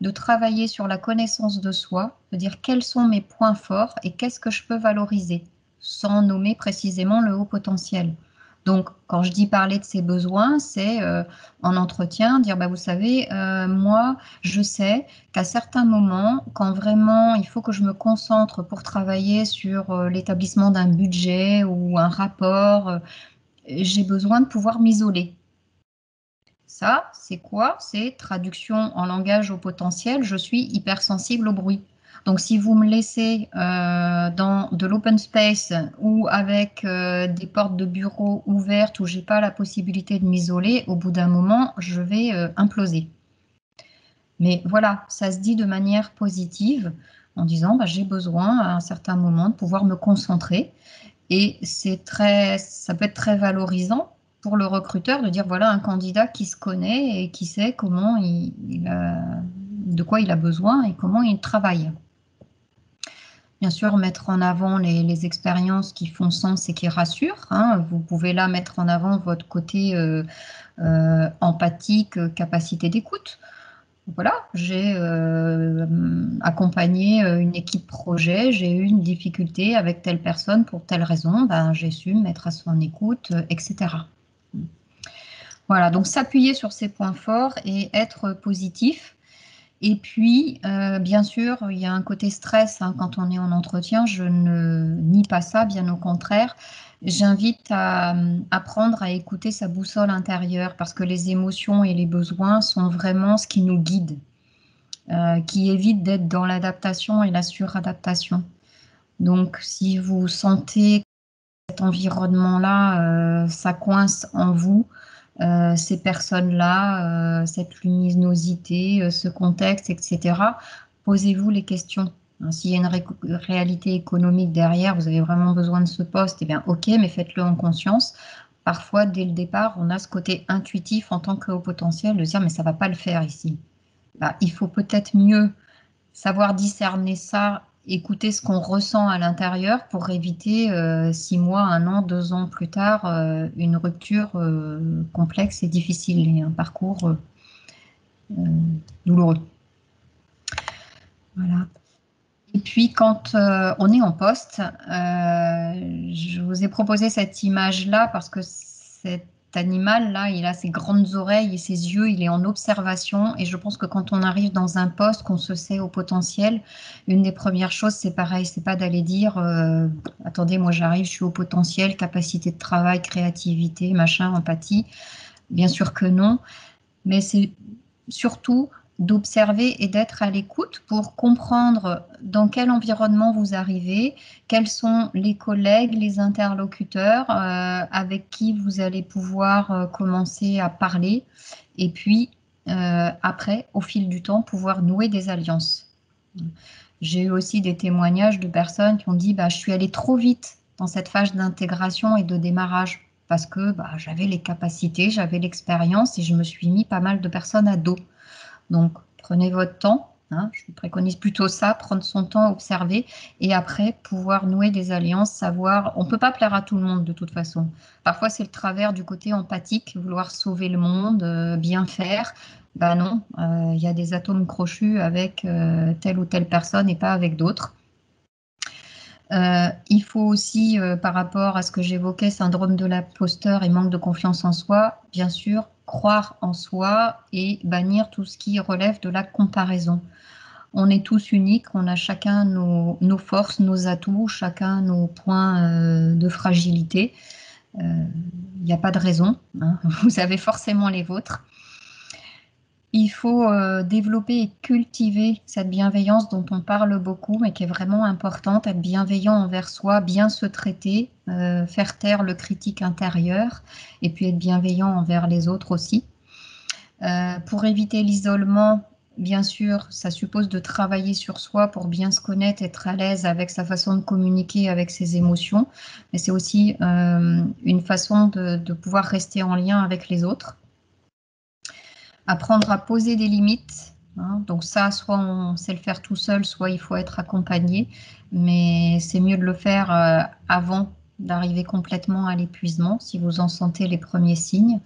de travailler sur la connaissance de soi, de dire quels sont mes points forts et qu'est-ce que je peux valoriser, sans nommer précisément le haut potentiel. Donc, quand je dis parler de ses besoins, c'est en entretien, dire vous savez, moi, je sais qu'à certains moments, quand vraiment il faut que je me concentre pour travailler sur l'établissement d'un budget ou un rapport, j'ai besoin de pouvoir m'isoler. Ça, c'est quoi? C'est traduction en langage au potentiel. Je suis hypersensible au bruit. Donc, si vous me laissez dans de l'open space ou avec des portes de bureau ouvertes où j'ai pas la possibilité de m'isoler, au bout d'un moment, je vais imploser. Mais voilà, ça se dit de manière positive en disant j'ai besoin à un certain moment de pouvoir me concentrer. Et ça peut être très valorisant pour le recruteur de dire voilà un candidat qui se connaît et qui sait comment de quoi il a besoin et comment il travaille. Bien sûr, mettre en avant les expériences qui font sens et qui rassurent. Hein. Vous pouvez là mettre en avant votre côté empathique, capacité d'écoute. Voilà, j'ai accompagné une équipe projet, j'ai eu une difficulté avec telle personne pour telle raison, j'ai su me mettre à son écoute, etc. Voilà, donc s'appuyer sur ses points forts et être positif. Et puis, bien sûr, il y a un côté stress quand on est en entretien, je ne nie pas ça, bien au contraire. J'invite à apprendre à écouter sa boussole intérieure parce que les émotions et les besoins sont vraiment ce qui nous guide. Qui évite d'être dans l'adaptation et la suradaptation. Donc, si vous sentez que cet environnement-là, ça coince en vous, ces personnes-là, cette luminosité, ce contexte, etc., posez-vous les questions. S'il y a une réalité économique derrière, vous avez vraiment besoin de ce poste, eh bien ok, mais faites-le en conscience. Parfois, dès le départ, on a ce côté intuitif en tant que haut potentiel de dire mais ça ne va pas le faire ici. Il faut peut-être mieux savoir discerner ça, écouter ce qu'on ressent à l'intérieur pour éviter 6 mois, 1 an, 2 ans plus tard, une rupture complexe et difficile et un parcours douloureux. Voilà. Et puis, quand on est en poste, je vous ai proposé cette image-là parce que c'est cet animal-là, il a ses grandes oreilles et ses yeux, il est en observation. Et je pense que quand on arrive dans un poste, qu'on se sait au potentiel, une des premières choses, c'est pareil, c'est pas d'aller dire attendez, moi j'arrive, je suis au potentiel, capacité de travail, créativité, machin, empathie. Bien sûr que non, mais c'est surtout d'observer et d'être à l'écoute pour comprendre dans quel environnement vous arrivez, quels sont les collègues, les interlocuteurs avec qui vous allez pouvoir commencer à parler et puis après, au fil du temps, pouvoir nouer des alliances. J'ai eu aussi des témoignages de personnes qui ont dit je suis allée trop vite dans cette phase d'intégration et de démarrage parce que j'avais les capacités, j'avais l'expérience et je me suis mis pas mal de personnes à dos. Donc, prenez votre temps, hein, je préconise plutôt ça, prendre son temps, observer, et après, pouvoir nouer des alliances, savoir, on ne peut pas plaire à tout le monde de toute façon. Parfois, c'est le travers du côté empathique, vouloir sauver le monde, bien faire. Non, il y a des atomes crochus avec telle ou telle personne et pas avec d'autres. Il faut aussi, par rapport à ce que j'évoquais, syndrome de l'imposteur et manque de confiance en soi, bien sûr, croire en soi et bannir tout ce qui relève de la comparaison. On est tous uniques, on a chacun nos forces, nos atouts, chacun nos points de fragilité. Il n'y a pas de raison, hein, vous avez forcément les vôtres. Il faut développer et cultiver cette bienveillance dont on parle beaucoup, mais qui est vraiment importante, être bienveillant envers soi, bien se traiter, faire taire le critique intérieur, et puis être bienveillant envers les autres aussi. Pour éviter l'isolement, bien sûr, ça suppose de travailler sur soi pour bien se connaître, être à l'aise avec sa façon de communiquer, avec ses émotions, mais c'est aussi une façon de pouvoir rester en lien avec les autres. Apprendre à poser des limites, hein, donc ça, soit on sait le faire tout seul, soit il faut être accompagné, mais c'est mieux de le faire avant d'arriver complètement à l'épuisement, si vous en sentez les premiers signes.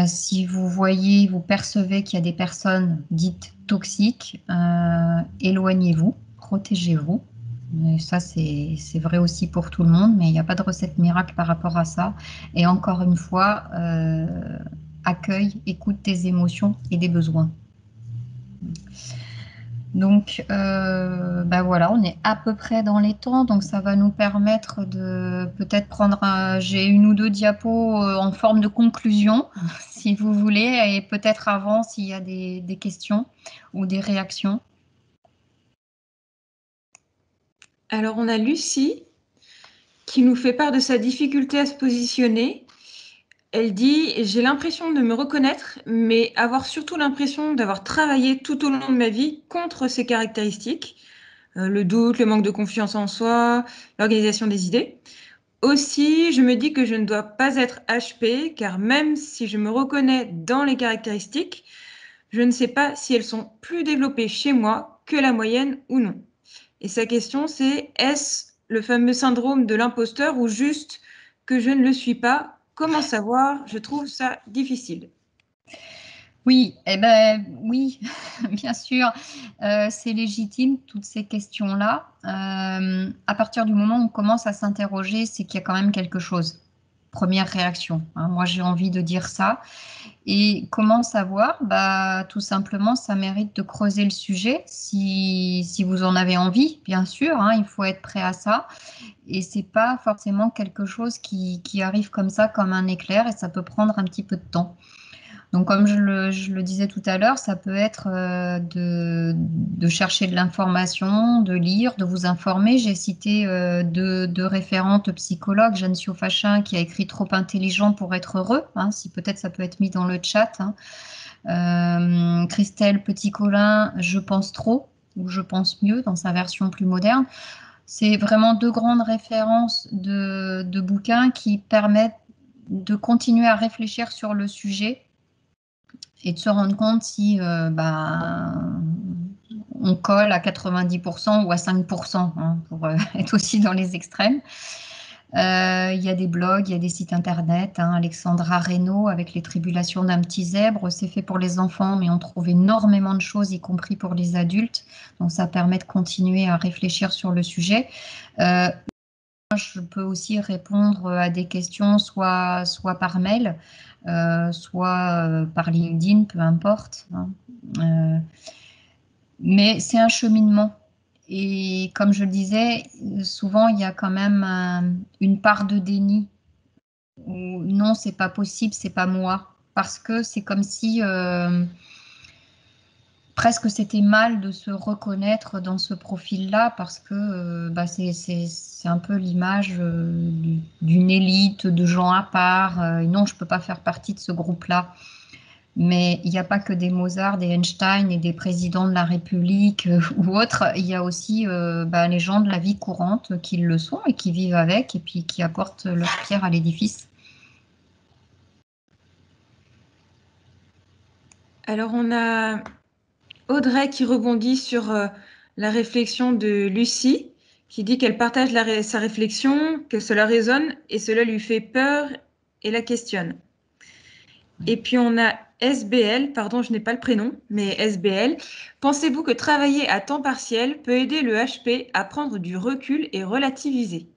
Si vous voyez, vous percevez qu'il y a des personnes dites toxiques, éloignez-vous, protégez-vous. Et ça, c'est vrai aussi pour tout le monde, mais il n'y a pas de recette miracle par rapport à ça. Et encore une fois, accueille, écoute tes émotions et des besoins. Donc, voilà, on est à peu près dans les temps, donc ça va nous permettre de peut-être prendre, j'ai une ou deux diapos en forme de conclusion, si vous voulez, et peut-être avant s'il y a des questions ou des réactions.
Alors, on a Lucie qui nous fait part de sa difficulté à se positionner. Elle dit « J'ai l'impression de me reconnaître, mais avoir surtout l'impression d'avoir travaillé tout au long de ma vie contre ces caractéristiques, le doute, le manque de confiance en soi, l'organisation des idées. Aussi, je me dis que je ne dois pas être HP, car même si je me reconnais dans les caractéristiques, je ne sais pas si elles sont plus développées chez moi que la moyenne ou non. » Et sa question, c'est « Est-ce le fameux syndrome de l'imposteur ou juste que je ne le suis pas ? Comment savoir ? Je trouve ça difficile. »
Oui, oui, bien sûr, c'est légitime toutes ces questions-là. À partir du moment où on commence à s'interroger, c'est qu'il y a quand même quelque chose. Première réaction, hein, moi j'ai envie de dire ça. Et comment savoir? Tout simplement, ça mérite de creuser le sujet si vous en avez envie, bien sûr, hein, il faut être prêt à ça. Et c'est pas forcément quelque chose qui arrive comme ça, comme un éclair, et ça peut prendre un petit peu de temps. Donc, comme je le disais tout à l'heure, ça peut être de chercher de l'information, de lire, de vous informer. J'ai cité deux référentes psychologues, Jeanne Siofachin qui a écrit Trop intelligent pour être heureux, hein, si peut-être ça peut être mis dans le chat. Hein. Christelle Petit-Colin, Je pense trop, ou Je pense mieux, dans sa version plus moderne. C'est vraiment deux grandes références de bouquins qui permettent de continuer à réfléchir sur le sujet et de se rendre compte si on colle à 90% ou à 5%, hein, pour être aussi dans les extrêmes. Il y a des blogs, il y a des sites internet, hein, Alexandra Reynaud avec Les Tribulations d'un petit zèbre, c'est fait pour les enfants, mais on trouve énormément de choses, y compris pour les adultes, donc ça permet de continuer à réfléchir sur le sujet. je peux aussi répondre à des questions soit par mail, soit par LinkedIn, peu importe, hein. Mais c'est un cheminement. Et comme je le disais, souvent il y a quand même une part de déni où non, c'est pas possible, c'est pas moi. Parce que c'est comme si presque c'était mal de se reconnaître dans ce profil-là, parce que c'est un peu l'image d'une élite, de gens à part. Non, je peux pas faire partie de ce groupe-là. Mais il n'y a pas que des Mozart, des Einstein et des présidents de la République ou autres. Il y a aussi les gens de la vie courante qui le sont et qui vivent avec et puis qui apportent leur pierre à l'édifice.
Alors, on a Audrey qui rebondit sur la réflexion de Lucie, qui dit qu'elle partage sa réflexion, que cela résonne et cela lui fait peur et la questionne. Et puis on a SBL, pardon, je n'ai pas le prénom, mais SBL. Pensez-vous que travailler à temps partiel peut aider le HP à prendre du recul et relativiser?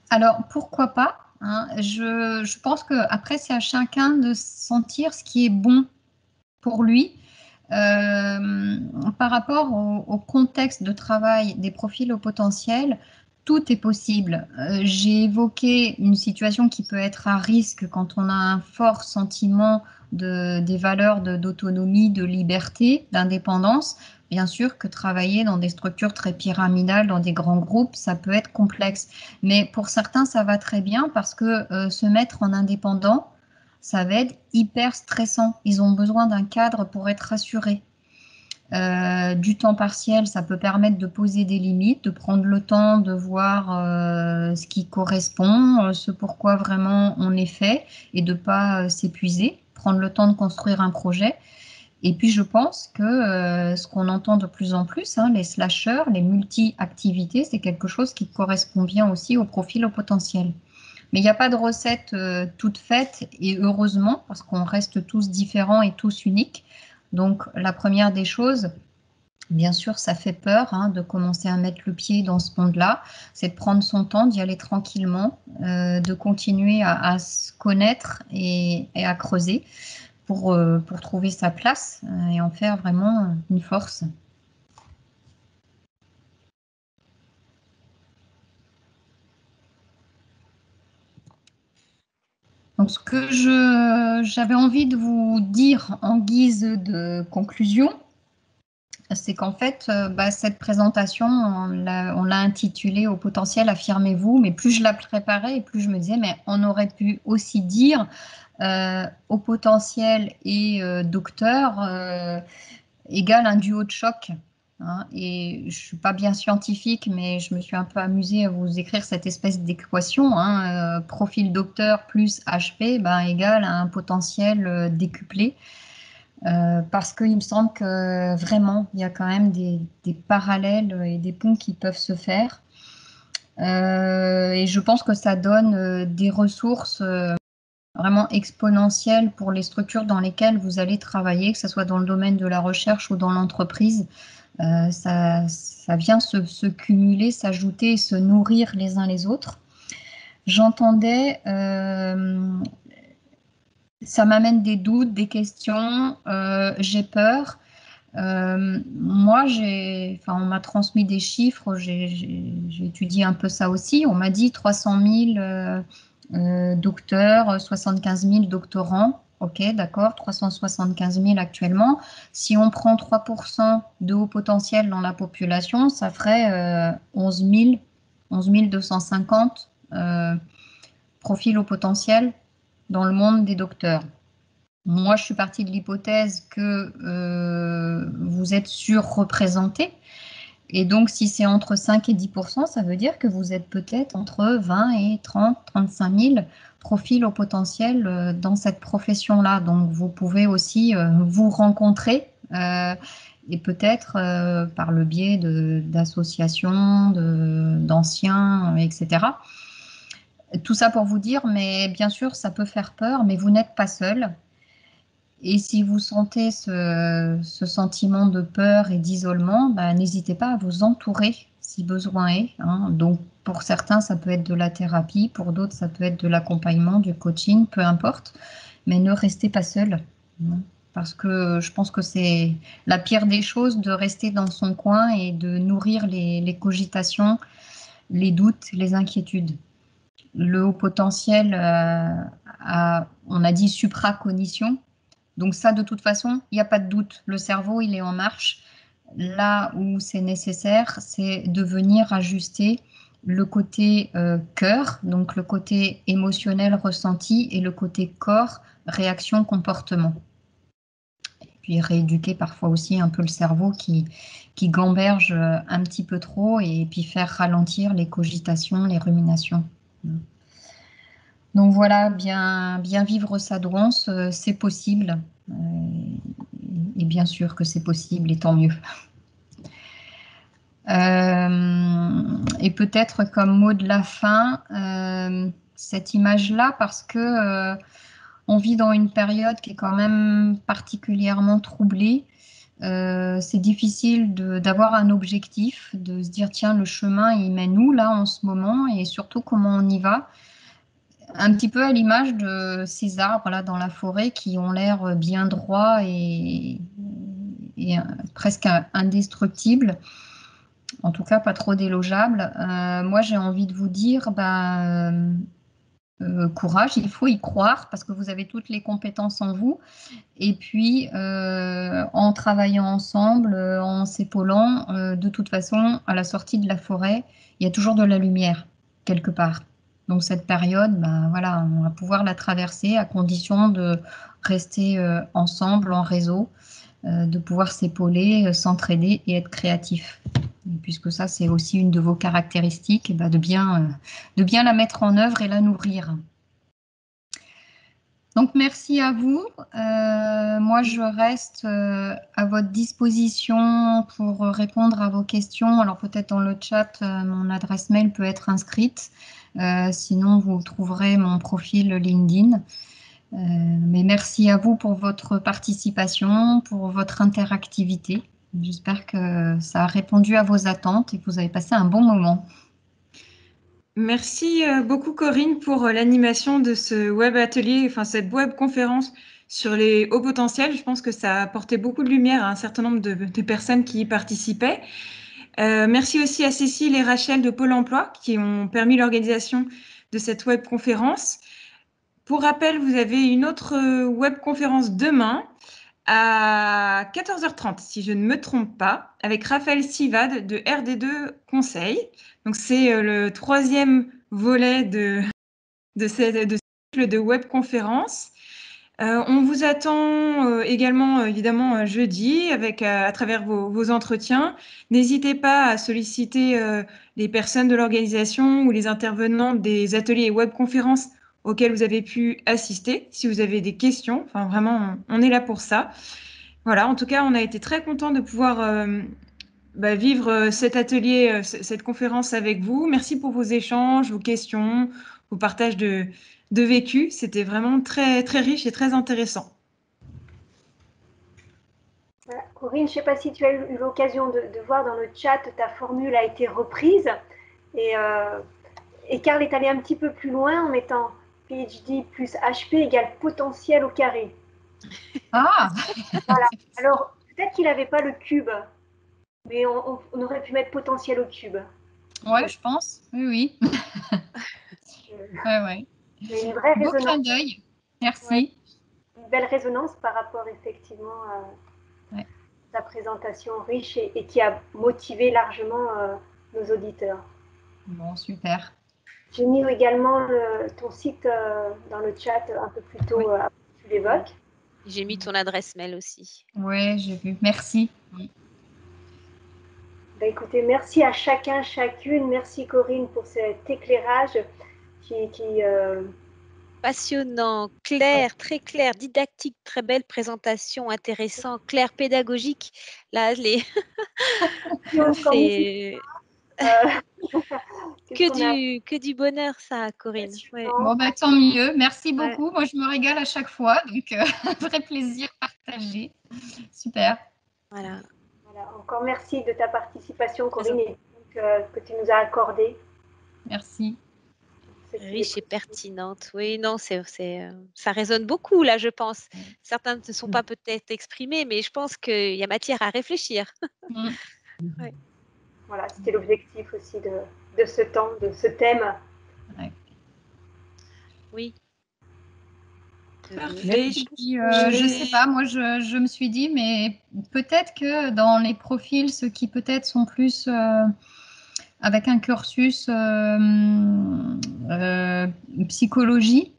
Alors, pourquoi pas, hein, je pense qu'après, c'est à chacun de sentir ce qui est bon pour lui. Par rapport au contexte de travail des profils au potentiel, tout est possible. J'ai évoqué une situation qui peut être à risque quand on a un fort sentiment des valeurs d'autonomie, de liberté, d'indépendance. Bien sûr que travailler dans des structures très pyramidales, dans des grands groupes, ça peut être complexe. Mais pour certains, ça va très bien parce que se mettre en indépendant, ça va être hyper stressant. Ils ont besoin d'un cadre pour être rassurés. Du temps partiel, ça peut permettre de poser des limites, de prendre le temps de voir ce qui correspond, ce pourquoi vraiment on est fait et de ne pas s'épuiser, prendre le temps de construire un projet. Et puis je pense que ce qu'on entend de plus en plus, hein, les slasheurs, les multi-activités, c'est quelque chose qui correspond bien aussi au profil au potentiel. Mais il n'y a pas de recette toute faite, et heureusement, parce qu'on reste tous différents et tous uniques. Donc la première des choses, bien sûr, ça fait peur hein, de commencer à mettre le pied dans ce monde-là, c'est de prendre son temps, d'y aller tranquillement, de continuer à se connaître et à creuser pour trouver sa place et en faire vraiment une force. Donc, ce que j'avais envie de vous dire en guise de conclusion, c'est qu'en fait, cette présentation, on l'a intitulée Au potentiel, affirmez-vous, mais plus je la préparais et plus je me disais, mais on aurait pu aussi dire au potentiel et docteur égale un duo de choc. Hein, et je ne suis pas bien scientifique, mais je me suis un peu amusée à vous écrire cette espèce d'équation. Hein, profil docteur plus HP égale un potentiel décuplé. Parce qu'il me semble que vraiment, il y a quand même des parallèles et des ponts qui peuvent se faire. Et je pense que ça donne des ressources vraiment exponentielles pour les structures dans lesquelles vous allez travailler, que ce soit dans le domaine de la recherche ou dans l'entreprise. Ça vient se cumuler, s'ajouter et se nourrir les uns les autres. J'entendais ça m'amène des doutes, des questions, j'ai peur. Moi, on m'a transmis des chiffres, j'ai étudié un peu ça aussi. On m'a dit 300 000 docteurs, 75 000 doctorants. Ok, d'accord, 375 000 actuellement. Si on prend 3% de haut potentiel dans la population, ça ferait 11 250 profils au potentiel dans le monde des docteurs. Moi, je suis partie de l'hypothèse que vous êtes surreprésenté. Et donc, si c'est entre 5 et 10%, ça veut dire que vous êtes peut-être entre 20 et 30, 35 000 profils au potentiel dans cette profession-là. Donc, vous pouvez aussi vous rencontrer et peut-être par le biais d'associations, d'anciens, etc. Tout ça pour vous dire, mais bien sûr, ça peut faire peur, mais vous n'êtes pas seul. Et si vous sentez ce sentiment de peur et d'isolement, n'hésitez pas à vous entourer si besoin est. Hein. Donc, Pour certains, ça peut être de la thérapie, pour d'autres, ça peut être de l'accompagnement, du coaching, peu importe. Mais ne restez pas seul, parce que je pense que c'est la pire des choses de rester dans son coin et de nourrir les cogitations, les doutes, les inquiétudes. Le haut potentiel on a dit supracognition. Donc ça, de toute façon, il n'y a pas de doute. Le cerveau, il est en marche. Là où c'est nécessaire, c'est de venir ajuster le côté cœur, donc le côté émotionnel ressenti, et le côté corps, réaction, comportement. Et puis rééduquer parfois aussi un peu le cerveau qui gamberge un petit peu trop, et puis faire ralentir les cogitations, les ruminations. Donc voilà, bien vivre sa douance, c'est possible. Et bien sûr que c'est possible, et tant mieux. Et peut-être comme mot de la fin, cette image-là, parce que on vit dans une période qui est quand même particulièrement troublée. C'est difficile d'avoir un objectif, de se dire tiens, le chemin il mène où là en ce moment, et surtout comment on y va. Un petit peu à l'image de ces arbres là dans la forêt qui ont l'air bien droits et presque indestructibles, en tout cas pas trop délogeables. Moi j'ai envie de vous dire, courage, il faut y croire parce que vous avez toutes les compétences en vous. Et puis en travaillant ensemble, en s'épaulant, de toute façon, à la sortie de la forêt, il y a toujours de la lumière quelque part. Donc cette période, voilà, on va pouvoir la traverser à condition de rester ensemble, en réseau, de pouvoir s'épauler, s'entraider et être créatif. Et puisque ça, c'est aussi une de vos caractéristiques, de bien la mettre en œuvre et la nourrir. Donc, merci à vous. Moi, je reste à votre disposition pour répondre à vos questions. Alors, peut-être dans le chat, mon adresse mail peut être inscrite. Sinon, vous trouverez mon profil LinkedIn. Mais merci à vous pour votre participation, pour votre interactivité. J'espère que ça a répondu à vos attentes et que vous avez passé un bon moment.
Merci beaucoup Corinne pour l'animation de ce web atelier, enfin cette web conférence sur les hauts potentiels. Je pense que ça a apporté beaucoup de lumière à un certain nombre de personnes qui y participaient. Merci aussi à Cécile et Rachel de Pôle emploi qui ont permis l'organisation de cette web conférence. Pour rappel, vous avez une autre web conférence demain à 14h30, si je ne me trompe pas, avec Raphaël Sivad de RD2 Conseil. Donc, c'est le troisième volet de ce cycle de webconférence. On vous attend également, évidemment, jeudi à travers vos entretiens. N'hésitez pas à solliciter les personnes de l'organisation ou les intervenants des ateliers et webconférences auxquels vous avez pu assister, si vous avez des questions. Enfin, vraiment, on est là pour ça. Voilà, en tout cas, on a été très contents de pouvoir vivre cet atelier, cette conférence avec vous. Merci pour vos échanges, vos questions, vos partages de vécu. C'était vraiment très, très riche et très intéressant.
Corinne, je ne sais pas si tu as eu l'occasion de voir dans le chat, ta formule a été reprise. Et Karl est allé un petit peu plus loin en mettant PhD plus HP égale potentiel au carré.
Ah.
Voilà. Alors, peut-être qu'il n'avait pas le cube, mais on aurait pu mettre potentiel au cube.
Ouais, je pense. Oui. Ouais.
Mais une vraie
Beau
résonance.
clin d'œil. Merci.
Ouais. Une belle résonance par rapport effectivement à ta présentation riche et qui a motivé largement nos auditeurs.
Bon, super.
J'ai mis également ton site dans le chat un peu plus tôt, tu l'évoques.
J'ai mis ton adresse mail aussi.
Oui, j'ai vu. Merci.
Écoutez, merci à chacun, chacune. Merci Corinne pour cet éclairage qui
passionnant, clair, très clair, didactique, très belle présentation, intéressant, clair, pédagogique. Là, c'est que du bonheur, ça, Corinne. Ouais.
Bon, tant mieux. Merci beaucoup. Moi, je me régale à chaque fois. Donc, un vrai plaisir partagé. Super.
Voilà.
Encore merci de ta participation, Corinne, et que tu nous as accordé.
Merci.
Riche et pertinente. Oui, non, ça résonne beaucoup là, je pense. Certains ne se sont pas peut-être exprimés, mais je pense qu'il y a matière à réfléchir.
Mm.
Ouais.
Voilà, c'était l'objectif aussi de ce temps, de ce thème.
Ouais.
Oui.
Parfait.
Et puis, je sais pas, moi je me suis dit, mais peut-être que dans les profils, ceux qui peut-être sont plus avec un cursus psychologie,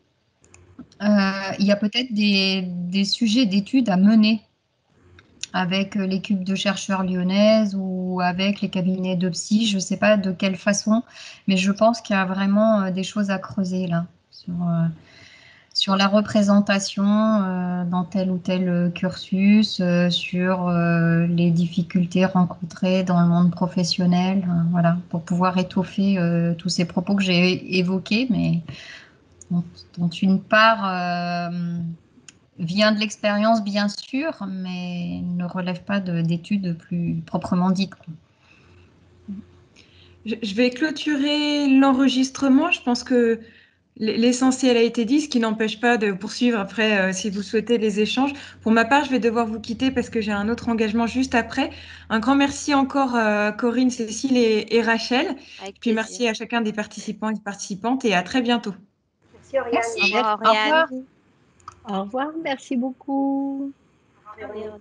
il y a peut-être des sujets d'études à mener avec l'équipe de chercheurs lyonnaises ou avec les cabinets de psy, je ne sais pas de quelle façon, mais je pense qu'il y a vraiment des choses à creuser là sur la représentation dans tel ou tel cursus, sur les difficultés rencontrées dans le monde professionnel, voilà, pour pouvoir étoffer tous ces propos que j'ai évoqués, mais dont une part vient de l'expérience, bien sûr, mais ne relève pas d'études plus proprement dites, quoi.
Je vais clôturer l'enregistrement. Je pense que l'essentiel a été dit, ce qui n'empêche pas de poursuivre après si vous souhaitez les échanges. Pour ma part, je vais devoir vous quitter parce que j'ai un autre engagement juste après. Un grand merci encore Corinne, Cécile et Rachel.
Avec
Puis
plaisir.
merci à chacun des participants et participantes et à très bientôt.
Merci Oriane.
Merci.
Au revoir,
Au revoir.
Oriane.
Au revoir, merci beaucoup.
Au revoir, Véronique.